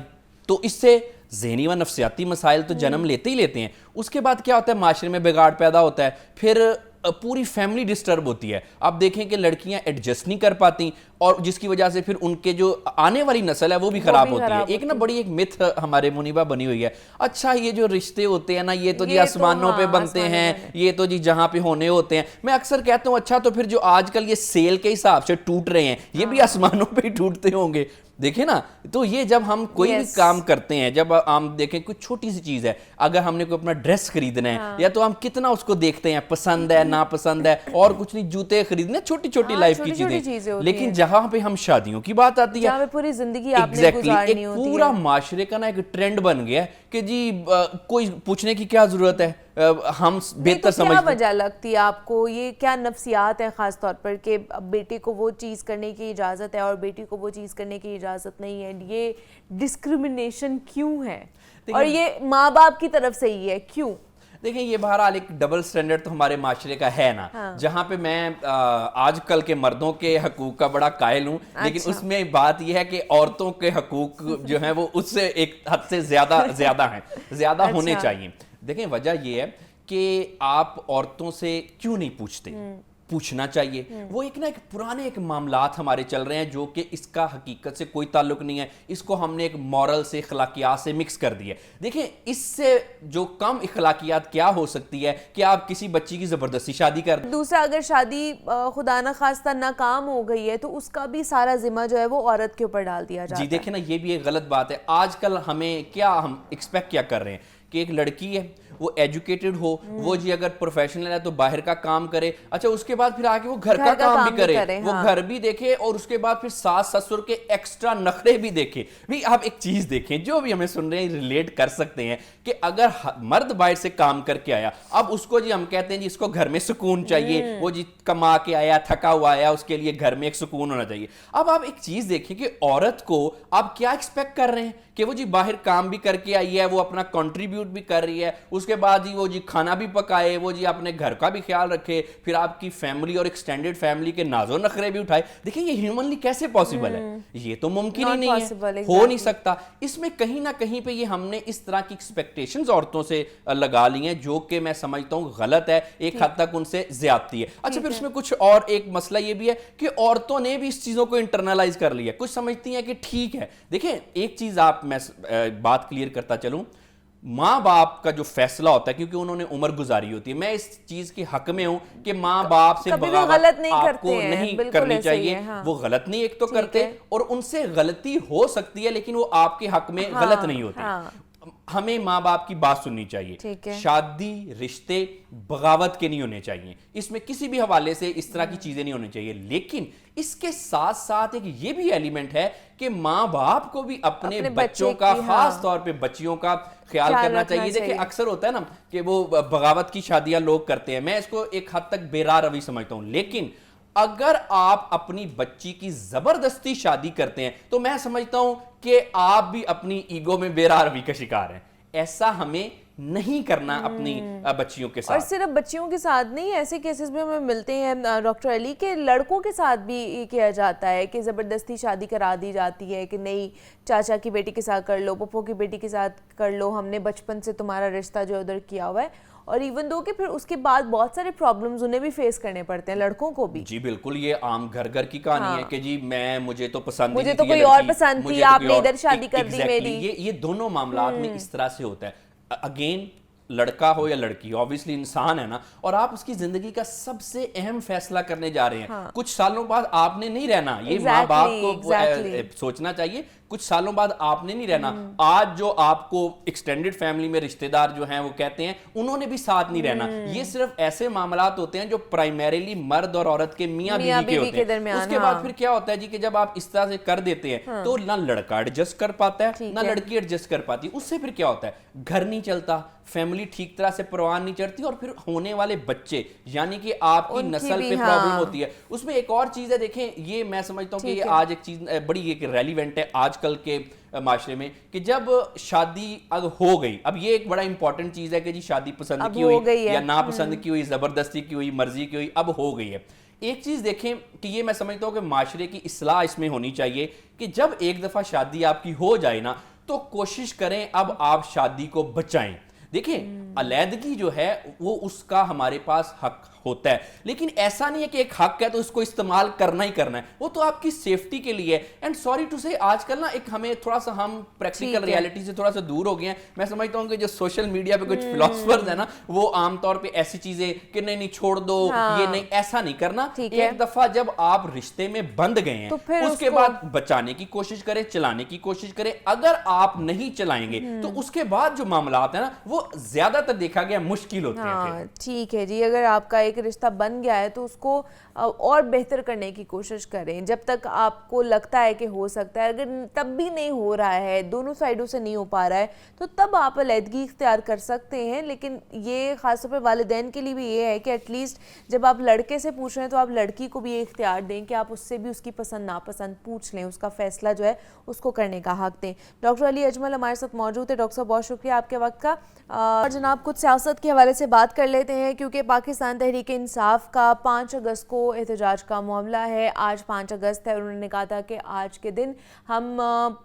तो इससे ज़हनी व नफ्सियाती मसाइल तो जन्म लेते ही लेते हैं। उसके बाद क्या होता है, माशरे में बिगाड़ पैदा होता है, फिर पूरी फैमिली डिस्टर्ब होती है। आप देखें कि लड़कियां एडजस्ट नहीं कर पाती और जिसकी वजह से फिर उनके जो आने वाली नस्ल है वो भी खराब होती है। एक ना बड़ी एक मिथ हमारे मुनीबा बनी हुई है, अच्छा ये जो रिश्ते होते हैं ना, ये तो जी आसमानों पे बनते हैं, ये तो जी जहां पे होने होते हैं। मैं अक्सर कहता हूँ अच्छा तो फिर जो आजकल ये सेल के हिसाब से टूट रहे हैं, ये भी आसमानों पे ही टूटते होंगे। देखिए ना, तो ये जब हम कोई भी काम करते हैं, जब हम देखें कोई छोटी सी चीज़ है, अगर हमने कोई अपना ड्रेस खरीदना है या तो हम कितना उसको देखते हैं, पसंद है ना पसंद है, और कुछ नहीं, जूते खरीदने, छोटी छोटी लाइफ की चीजें। लेकिन जहां पे हम शादियों की बात आती है, पूरी जिंदगी आपने गुजारनी होती है, पूरा माशरे का ना एक ट्रेंड बन गया है कि जी कोई पूछने की क्या जरूरत है, हम बेहतर समझते हैं। क्या वजह लगती है आपको, ये क्या नफ्सियात है खास तौर पर कि बेटे को वो चीज़ करने की इजाज़त है और बेटी को वो चीज़ करने की इजाज़त नहीं है? ये डिस्क्रिमिनेशन क्यों है और ये माँ बाप की तरफ से ही है, क्यों? देखिए, ये बहरहाल एक डबल स्टैंडर्ड तो हमारे माशरे का है ना। जहाँ पे मैं आजकल के मर्दों के हकूक का बड़ा कायल हूँ, लेकिन उसमें बात यह है कि औरतों के हकूक जो हैं वो उससे एक हद से ज़्यादा हैं, ज़्यादा होने चाहिए। देखें, वजह यह है कि आप औरतों से क्यों नहीं पूछते, पूछना चाहिए। वो एक ना एक पुराने एक मामलात हमारे चल रहे हैं जो कि इसका हकीकत से कोई ताल्लुक नहीं है, इसको हमने एक मॉरल से, अखलाकियात से मिक्स कर दिया। देखिए, इससे जो कम अखलाकियात क्या हो सकती है कि आप किसी बच्ची की ज़बरदस्ती शादी कर। दूसरा, अगर शादी खुदा न खास्ता नाकाम हो गई है तो उसका भी सारा जिम्मा जो है वो औरत के ऊपर डाल दिया जाता है। जी देखिए ना, ये भी एक गलत बात है। आजकल हमें क्या, हम एक्सपेक्ट क्या कर रहे हैं कि एक लड़की है, वो एजुकेटेड हो, वो जी अगर प्रोफेशनल है तो बाहर का काम करे, अच्छा उसके बाद फिर आके वो घर का काम भी करे, वो घर भी देखे और उसके बाद फिर सास ससुर के एक्स्ट्रा नखरे भी देखे। भी आप एक चीज देखें, जो भी हमें सुन रहे हैं रिलेट कर सकते हैं कि अगर मर्द बाहर से काम करके आया, अब उसको जी हम कहते हैं जी इसको घर में सुकून चाहिए, वो जी कमा के आया, थका हुआ आया, उसके लिए घर में एक सुकून होना चाहिए। अब आप एक चीज देखें कि औरत को आप क्या एक्सपेक्ट कर रहे हैं कि वो जी बाहर काम भी करके आई है, वो अपना कंट्रीब्यूट भी कर रही है, उसके बाद जी वो जी खाना भी पकाए, वो जी अपने घर का भी ख्याल रखे, फिर आपकी फैमिली और एक्सटेंडेड फैमिली के नाजो नखरे भी उठाए। देखिए, ये ह्यूमनली कैसे पॉसिबल है? ये तो मुमकिन ही नहीं है, हो नहीं सकता। इसमें कहीं ना कहीं पे ये हमने इस तरह की एक्सपेक्टेशंस औरतों से लगा ली हैं जो कि मैं समझता हूँ गलत है, एक हद तक उनसे ज्यादती है। अच्छा, फिर उसमें कुछ और एक मसला ये भी है कि औरतों ने भी इस चीजों को इंटरनलाइज कर लिया, कुछ समझती हैं कि ठीक है। देखिए, एक चीज आप, मैं बात क्लियर करता चलूं, माँ बाप का जो फैसला होता है, क्योंकि उन्होंने उम्र गुजारी होती है, मैं इस चीज के हक में हूं कि मां बाप से बगावत आपको नहीं करनी चाहिए। हाँ। वो गलत नहीं एक तो करते, और उनसे गलती हो सकती है लेकिन वो आपके हक में गलत नहीं होती। हाँ। हमें माँ बाप की बात सुननी चाहिए। शादी, रिश्ते बगावत के नहीं होने चाहिए, इसमें किसी भी हवाले से इस तरह की चीजें नहीं होनी चाहिए। लेकिन इसके साथ साथ एक ये भी एलिमेंट है कि माँ बाप को भी अपने बच्चों का, खास तौर पे बच्चियों का ख्याल करना चाहिए। देखिए, अक्सर होता है ना कि वो बगावत की शादियां लोग करते हैं, मैं इसको एक हद तक बेराह रवि समझता हूं, लेकिन अगर आप अपनी बच्ची की जबरदस्ती शादी करते हैं तो मैं समझता हूं कि आप भी अपनी ईगो में बेराह रवि का शिकार हैं। ऐसा हमें नहीं करना अपनी बच्चियों के साथ। और सिर्फ बच्चियों के साथ नहीं, ऐसे केसेस भी हमें मिलते हैं डॉक्टर अली के लड़कों के साथ भी किया जाता है कि ज़बरदस्ती शादी करा दी जाती है कि नहीं, चाचा की बेटी के साथ कर लो, पप्पो की बेटी के साथ कर लो, हमने बचपन से तुम्हारा रिश्ता जो उधर किया हुआ है। और इवन दो कि फिर उसके बाद बहुत सारे प्रॉब्लम्स उन्हें भी फेस करने पड़ते हैं, लड़कों को भी। जी बिल्कुल, ये आम घर घर की कहानी है कि जी मुझे तो पसंद मुझे तो कोई और पसंद थी, आपने इधर शादी कर दी मेरी। ये दोनों मामलात में इस तरह से होता है। अगेन लड़का हो या लड़की, ऑब्वियसली इंसान है ना, और आप उसकी जिंदगी का सबसे अहम फैसला करने जा रहे हैं। हाँ। कुछ सालों बाद आपने नहीं रहना, ये माँ बाप को सोचना चाहिए। कुछ सालों बाद आपने नहीं रहना। आज जो आपको एक्सटेंडेड फैमिली में रिश्तेदार जो हैं वो कहते हैं, उन्होंने भी साथ नहीं रहना। ये सिर्फ ऐसे मामलात होते हैं जो प्राइमरीली मर्द और औरत के मियाँ बीवी के होते हैं। उसके बाद फिर क्या होता है जी कि जब आप इस तरह से कर देते हैं तो ना लड़का एडजस्ट कर पाता है ना लड़की एडजस्ट कर पाती। उससे फिर क्या होता है, घर नहीं चलता, फैमिली ठीक तरह से परवान नहीं चढ़ती, और फिर होने वाले बच्चे यानी कि आपकी नस्ल पे प्रॉब्लम होती है। उसमें एक और चीज है, देखें, ये मैं समझता हूँ कि ये आज एक चीज बड़ी एक रेलिवेंट है आजकल के माशरे में, कि जब शादी हो गई, अब ये एक बड़ा इंपॉर्टेंट चीज है कि जी शादी पसंद की हुई या नापसंद की हुई, जबरदस्ती की हुई, मर्जी की हुई, अब हो गई है। एक चीज देखें कि ये मैं समझता हूँ कि माशरे की इस्लाह इसमें होनी चाहिए कि जब एक दफा शादी आपकी हो जाए ना, तो कोशिश करें अब आप शादी को बचाएं। देखिए, अलैदगी जो है वो उसका हमारे पास हक होता है, लेकिन ऐसा नहीं है कि एक हक है तो उसको इस्तेमाल करना ही करना है, वो तो आपकी सेफ्टी के लिए है। एंड सॉरी टू से आजकल ना एक हमें थोड़ा सा हम प्रैक्टिकल रियलिटी से थोड़ा सा दूर हो गए हैं। मैं समझता हूँ कि जो सोशल मीडिया पे कुछ फिलोसफर्स है ना, वो आमतौर पे ऐसी चीजें कि नहीं नहीं छोड़ दो, ये नहीं, ऐसा नहीं करना। एक दफा जब आप रिश्ते में बंध गए हैं तो उसके बाद बचाने की कोशिश करें, चलाने की कोशिश करें। अगर आप नहीं चलाएंगे तो उसके बाद जो मामलात है ना, वो ज्यादातर देखा गया मुश्किल होते हैं। ठीक है जी, अगर आपका एक रिश्ता बन गया है तो उसको और बेहतर करने की कोशिश करें। जब तक आपको लगता है कि हो सकता है, अगर तब भी नहीं हो रहा है, दोनों साइडों से नहीं हो पा रहा है, तो तब आप अलैदगी इख्तियार कर सकते हैं। लेकिन ये खासतौर पर वालिदैन के लिए भी ये है कि एटलीस्ट जब आप लड़के से पूछ रहे हैं तो आप लड़की को भी ये इख्तियार दें कि आप उससे भी उसकी पसंद नापसंद पूछ लें, उसका फैसला जो है उसको करने का हक दें। डॉक्टर अली अजमल हमारे साथ मौजूद है। डॉक्टर साहब, बहुत शुक्रिया आपके वक्त का। और जनाब, कुछ सियासत के हवाले से बात कर लेते हैं, क्योंकि पाकिस्तान तहरीक इंसाफ का 5 अगस्त को एहतजाज का मामला है। आज 5 अगस्त है और उन्होंने कहा था कि आज के दिन हम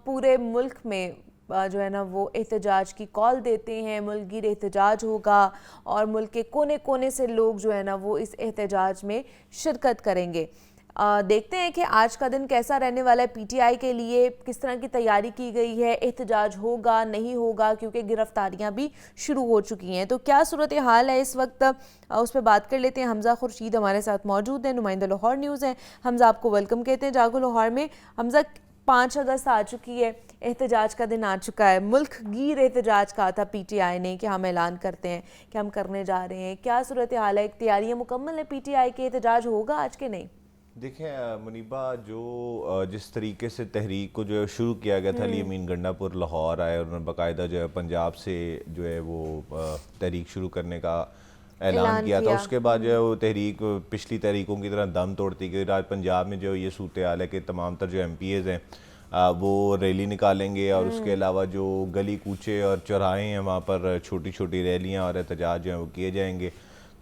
पूरे मुल्क में जो है ना वो एहतजाज की कॉल देते हैं, मुल्क गिर एहतजाज होगा और मुल्क के कोने कोने से लोग जो है ना वो इस एहतजाज में शिरकत करेंगे। देखते हैं कि आज का दिन कैसा रहने वाला है। पीटीआई के लिए किस तरह की तैयारी की गई है, एहतजाज होगा नहीं होगा, क्योंकि गिरफ्तारियां भी शुरू हो चुकी हैं। तो क्या सूरत हाल है इस वक्त, उस पर बात कर लेते हैं। हमजा खुर्शीद हमारे साथ मौजूद हैं, नुमाइंदा लाहौर न्यूज़ हैं। हमजा, आपको वेलकम कहते हैं जागो लाहौर में। हमजा, 5 अगस्त आ चुकी है, एहतजाज का दिन आ चुका है। मुल्क गिर एहतजाज कहा था पीटीआई ने कि हम ऐलान करते हैं कि हम करने जा रहे हैं। क्या सूरत हाल है, तैयारियाँ मुकम्मल है पीटीआई के, एहतजाज होगा आज के नहीं? देखें मुनीबा, जो जिस तरीके से तहरीक को जो है शुरू किया गया था, अली अमीन गंडापुर लाहौर आए और उन्होंने बाकायदा जो है पंजाब से जो है वो तहरीक शुरू करने का ऐलान किया था। उसके बाद जो है वो तहरीक पिछली तहरीकों की तरह दम तोड़ती गई। आज पंजाब में जो ये सूरत हाल है कि तमाम तर जो MPAs हैं वो रैली निकालेंगे, और उसके अलावा जो गली कूचे और चौराहे हैं वहाँ पर छोटी छोटी रैलियाँ और एहतजाज जो हैं वो किए जाएंगे।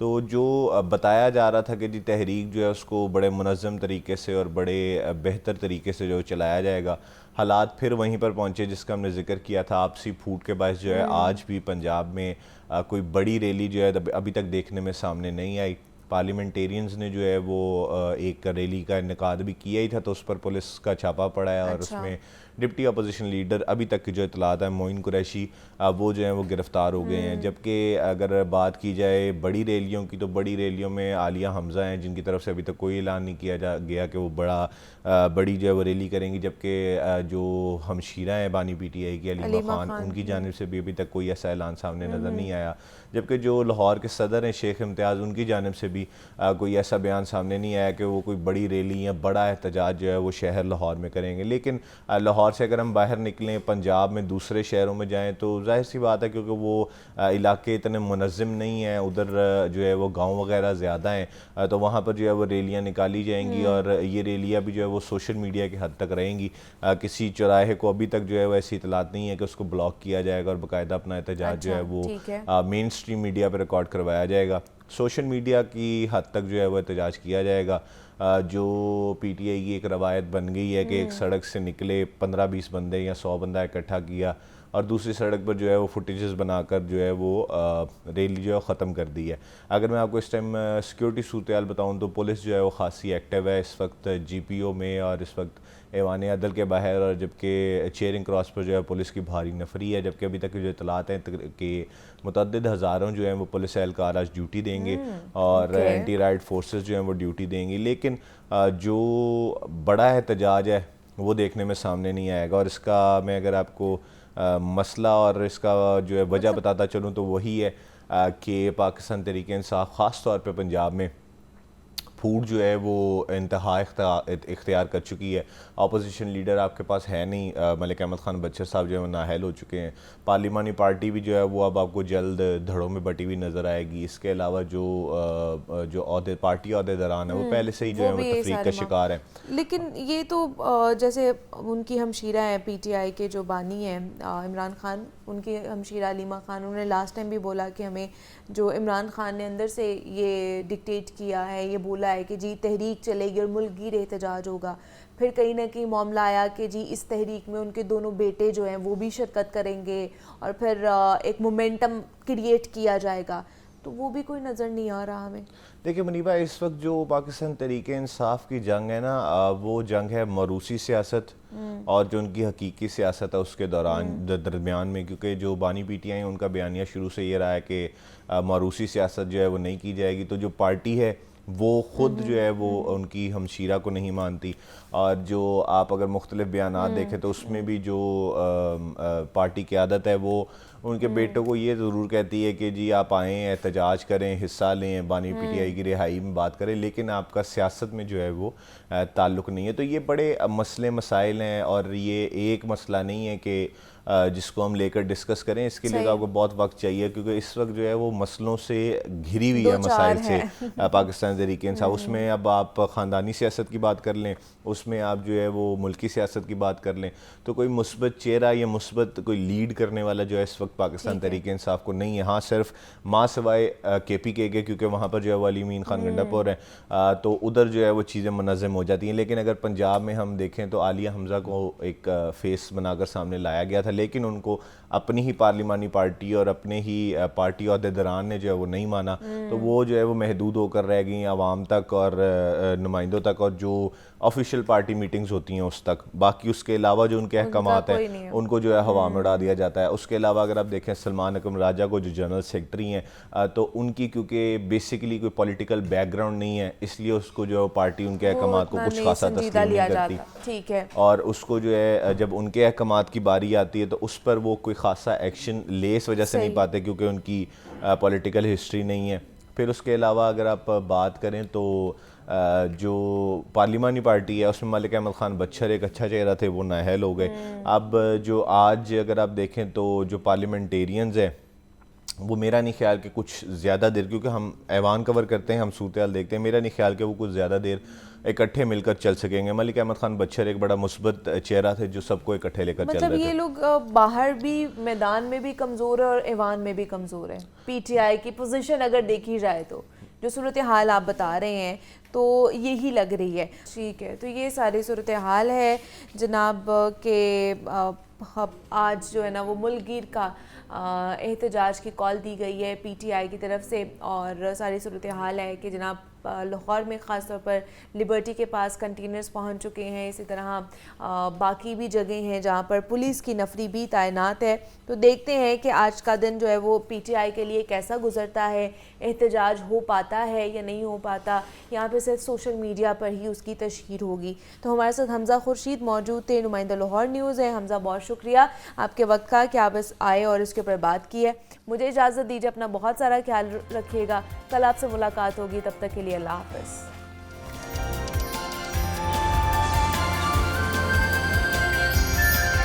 तो जो बताया जा रहा था कि जी तहरीक जो है उसको बड़े मुनज़्ज़म तरीके से और बड़े बेहतर तरीके से जो चलाया जाएगा, हालात फिर वहीं पर पहुंचे जिसका हमने जिक्र किया था। आपसी फूट के बायस जो है आज भी पंजाब में कोई बड़ी रैली जो है अभी तक देखने में सामने नहीं आई। पार्लियामेंटेरियंस ने जो है वो एक रैली का इनेकाद भी किया ही था, तो उस पर पुलिस का छापा पड़ा है और उसमें डिप्टी अपोजिशन लीडर अभी तक की जो इतलात है मोइन कुरैशी वो जो है वो गिरफ़्तार हो गए हैं। जबकि अगर बात की जाए बड़ी रैलियों की, तो बड़ी रैलियों में आलिया हमज़ा हैं जिनकी तरफ से अभी तक कोई ऐलान नहीं किया गया कि वो बड़ी जो है वो रैली करेंगी। जबकि जो हमशीरा हैं बानी PTI की अलीमा खान, उनकी जानिब से भी अभी तक कोई ऐसा ऐलान सामने नज़र नहीं आया। जबकि जो लाहौर के सदर हैं शेख इम्तियाज़, उनकी जानिब से भी कोई ऐसा बयान सामने नहीं आया कि वो कोई बड़ी रैली या बड़ा एहतजाज जो है वो शहर लाहौर में करेंगे। लेकिन लाहौर से अगर हम बाहर निकलें, पंजाब में दूसरे शहरों में जाएं, तो जाहिर सी बात है क्योंकि वो इलाके इतने मुनज़्ज़म नहीं हैं, उधर जो है वो गांव वगैरह ज़्यादा हैं, तो वहाँ पर जो है वो रैलियाँ निकाली जाएंगी और ये रैलियाँ भी जो है वो सोशल मीडिया के हद तक रहेंगी। किसी चौराहे को अभी तक जो है वो ऐसी इतलात नहीं है कि उसको ब्लॉक किया जाएगा और बाकायदा अपना एहतजाज जो है वो मेन स्ट्रीम मीडिया पर रिकॉर्ड करवाया जाएगा। सोशल मीडिया की हद तक जो है वो एहतजाज किया जाएगा। जो PTI की एक रवायत बन गई है कि एक सड़क से निकले 15-20 बंदे या 100 बंदा इकट्ठा किया, और दूसरी सड़क पर जो है वो फुटेजेस बनाकर जो है वो रैली जो है ख़त्म कर दी है। अगर मैं आपको इस टाइम सिक्योरिटी सूरत बताऊँ तो पुलिस जो है वो खासी एक्टिव है इस वक्त GPO में और इस वक्त ऐवान अदल के बाहर, और जबकि चेयरिंग क्रॉस पर जो है पुलिस की भारी नफरी है। जबकि अभी तक जो इतलात हैं कि मुतअद्दिद हज़ारों जो हैं वो पुलिस एहलकार आज ड्यूटी देंगे और एंटी राइट फोर्सेस जो हैं वो ड्यूटी देंगी, लेकिन जो बड़ा एहतजाज है वो देखने में सामने नहीं आएगा। और इसका मैं अगर आपको मसला और इसका जो है वजह बताता चलूँ तो वही है कि पाकिस्तान तहरीक इंसाफ ख़ास तौर पर पंजाब में फूड जो है वो इंतहा इख्तियार कर चुकी है। अपोजिशन लीडर आपके पास है नहीं, मलिक अहमद ख़ान बच्चर साहब जो है वो नाअहल हो चुके हैं। पार्लिमानी पार्टी भी जो है वो अब आपको जल्द धड़ों में बटी हुई नज़र आएगी। इसके अलावा जो पार्टी अहदेदारान है वो पहले से ही जो है वो तफरीक का शिकार है। लेकिन ये तो जैसे उनकी हमशीरा है PTI के जो बानी हैं इमरान खान, उनकी हमशीरा अलीमा खान, उन्होंने लास्ट टाइम भी बोला कि हमें जो इमरान खान ने अंदर से ये डिक्टेट किया है, ये बोला है कि जी तहरीक चलेगी और मुल्कगीर एहतजाज होगा। फिर कहीं ना कहीं मामला आया कि जी इस तहरीक में उनके दोनों बेटे जो हैं वो भी शिरकत करेंगे और फिर एक मोमेंटम क्रिएट किया जाएगा, तो वो भी कोई नज़र नहीं आ रहा हमें। देखिए मुनीबा, इस वक्त जो पाकिस्तान तहरीक इंसाफ की जंग है ना, वो जंग है मरूसी सियासत और जो उनकी हकीकी सियासत है उसके दरमियान में, क्योंकि जो बानी PTI है उनका बयानिया शुरू से ये रहा है कि मरूसी सियासत जो है वो नहीं की जाएगी। तो जो पार्टी है वो ख़ुद जो है वो उनकी हमशीरा को नहीं मानती। और जो आप अगर मुख्तलिफ बयानात देखें तो उसमें भी जो पार्टी की आदत है वो उनके बेटों को ये ज़रूर कहती है कि जी आप आएँ, एहतजाज करें, हिस्सा लें, बानी PTI की रिहाई में बात करें, लेकिन आपका सियासत में जो है वो ताल्लुक़ नहीं है। तो ये बड़े मसले मसाइल हैं और ये एक मसला नहीं है कि जिसको हम लेकर डिस्कस करें। इसके लिए तो आपको बहुत वक्त चाहिए, क्योंकि इस वक्त जो है वो मसलों से घिरी हुई है मसाइल से पाकिस्तान तहरीक इंसाफ। उसमें अब आप ख़ानदानी सियासत की बात कर लें, उसमें आप जो है वो मुल्की सियासत की बात कर लें, तो कोई मुस्बत चेहरा या मुस्बत कोई लीड करने वाला जो है इस वक्त पाकिस्तान तहरीक इंसाफ को नहीं है। हाँ, सिर्फ माँ सिवाय KPK के, क्योंकि वहाँ पर जो है वो अली अमीन खान गंडापुर है, तो उधर जो है वो चीज़ें मुनज़्ज़म हो जाती हैं। लेकिन अगर पंजाब में हम देखें तो आलिया हमज़ा को एक फेस बनाकर सामने लाया गया था, लेकिन उनको अपनी ही पार्लिमानी पार्टी और अपने ही पार्टी अहदेदारान ने जो है वो नहीं माना, तो वो जो है वो महदूद होकर रह गई आवाम तक और नुमाइंदों तक और जो ऑफिशियल पार्टी मीटिंग्स होती हैं उस तक। बाकी उसके अलावा जो उनके अहकामात हैं उनको जो है हवा में उड़ा दिया जाता है। उसके अलावा अगर आप देखें सलमान अकरम राजा को जो जनरल सेक्रेटरी हैं, तो उनकी क्योंकि बेसिकली कोई पॉलिटिकल बैकग्राउंड नहीं है, इसलिए उसको जो है पार्टी उनके अहकामात को कुछ खासा तस्लीम नहीं करती। ठीक है। और उसको जो है जब उनके अहकामात की बारी आती है तो उस पर वो कोई खासा एक्शन ले इस वजह से नहीं पाते क्योंकि उनकी पॉलिटिकल हिस्ट्री नहीं है। फिर उसके अलावा अगर आप बात करें तो जो पार्लिमानी पार्टी है उसमें मलिक अहमद ख़ान बच्चर एक अच्छा चेहरा थे, वो नाअहल हो गए। अब जो आज अगर आप देखें तो जो पार्लियामेंटेरियंस हैं वो मेरा नहीं ख्याल कि कुछ ज़्यादा देर, क्योंकि हम ऐवान कवर करते हैं, हम सूरत-ए-हाल देखते हैं, मेरा नहीं ख्याल कि वो कुछ ज़्यादा देर इकट्ठे मिलकर चल सकेंगे। मलिक अहमद ख़ान बच्चर एक बड़ा मुस्बत चेहरा थे जो सबको इकट्ठे लेकर चल रहे थे। मतलब ये लोग बाहर भी मैदान में भी कमज़ोर है और ऐवान में भी कमज़ोर है। PTI की पोजीशन अगर देखी जाए तो जो सूरत हाल आप बता रहे हैं तो यही लग रही है। ठीक है, तो ये सारी सूरत हाल है जनाब के आज जो है ना वो मुल्कगीर का एहतजाज की कॉल दी गई है PTI की तरफ से, और सारी सूरत हाल है कि जनाब लाहौर में ख़ास तौर पर लिबर्टी के पास कंटेनर्स पहुंच चुके हैं। इसी तरह बाकी भी जगह हैं जहां पर पुलिस की नफरी भी तैनात है। तो देखते हैं कि आज का दिन जो है वो PTI के लिए कैसा गुजरता है, एहतजाज हो पाता है या नहीं हो पाता, यहाँ पे सिर्फ सोशल मीडिया पर ही उसकी तशहीर होगी। तो हमारे साथ हमज़ा खुर्शीद मौजूद थे, नुमाइंदा लाहौर न्यूज़ है। हमज़ा, बहुत शुक्रिया आपके वक्त का कि आप इस आए और इसके ऊपर बात की है। मुझे इजाज़त दीजिए, अपना बहुत सारा ख्याल रखिएगा। कल आपसे मुलाकात होगी, तब तक के लिए अल्लाह हाफ़िज़।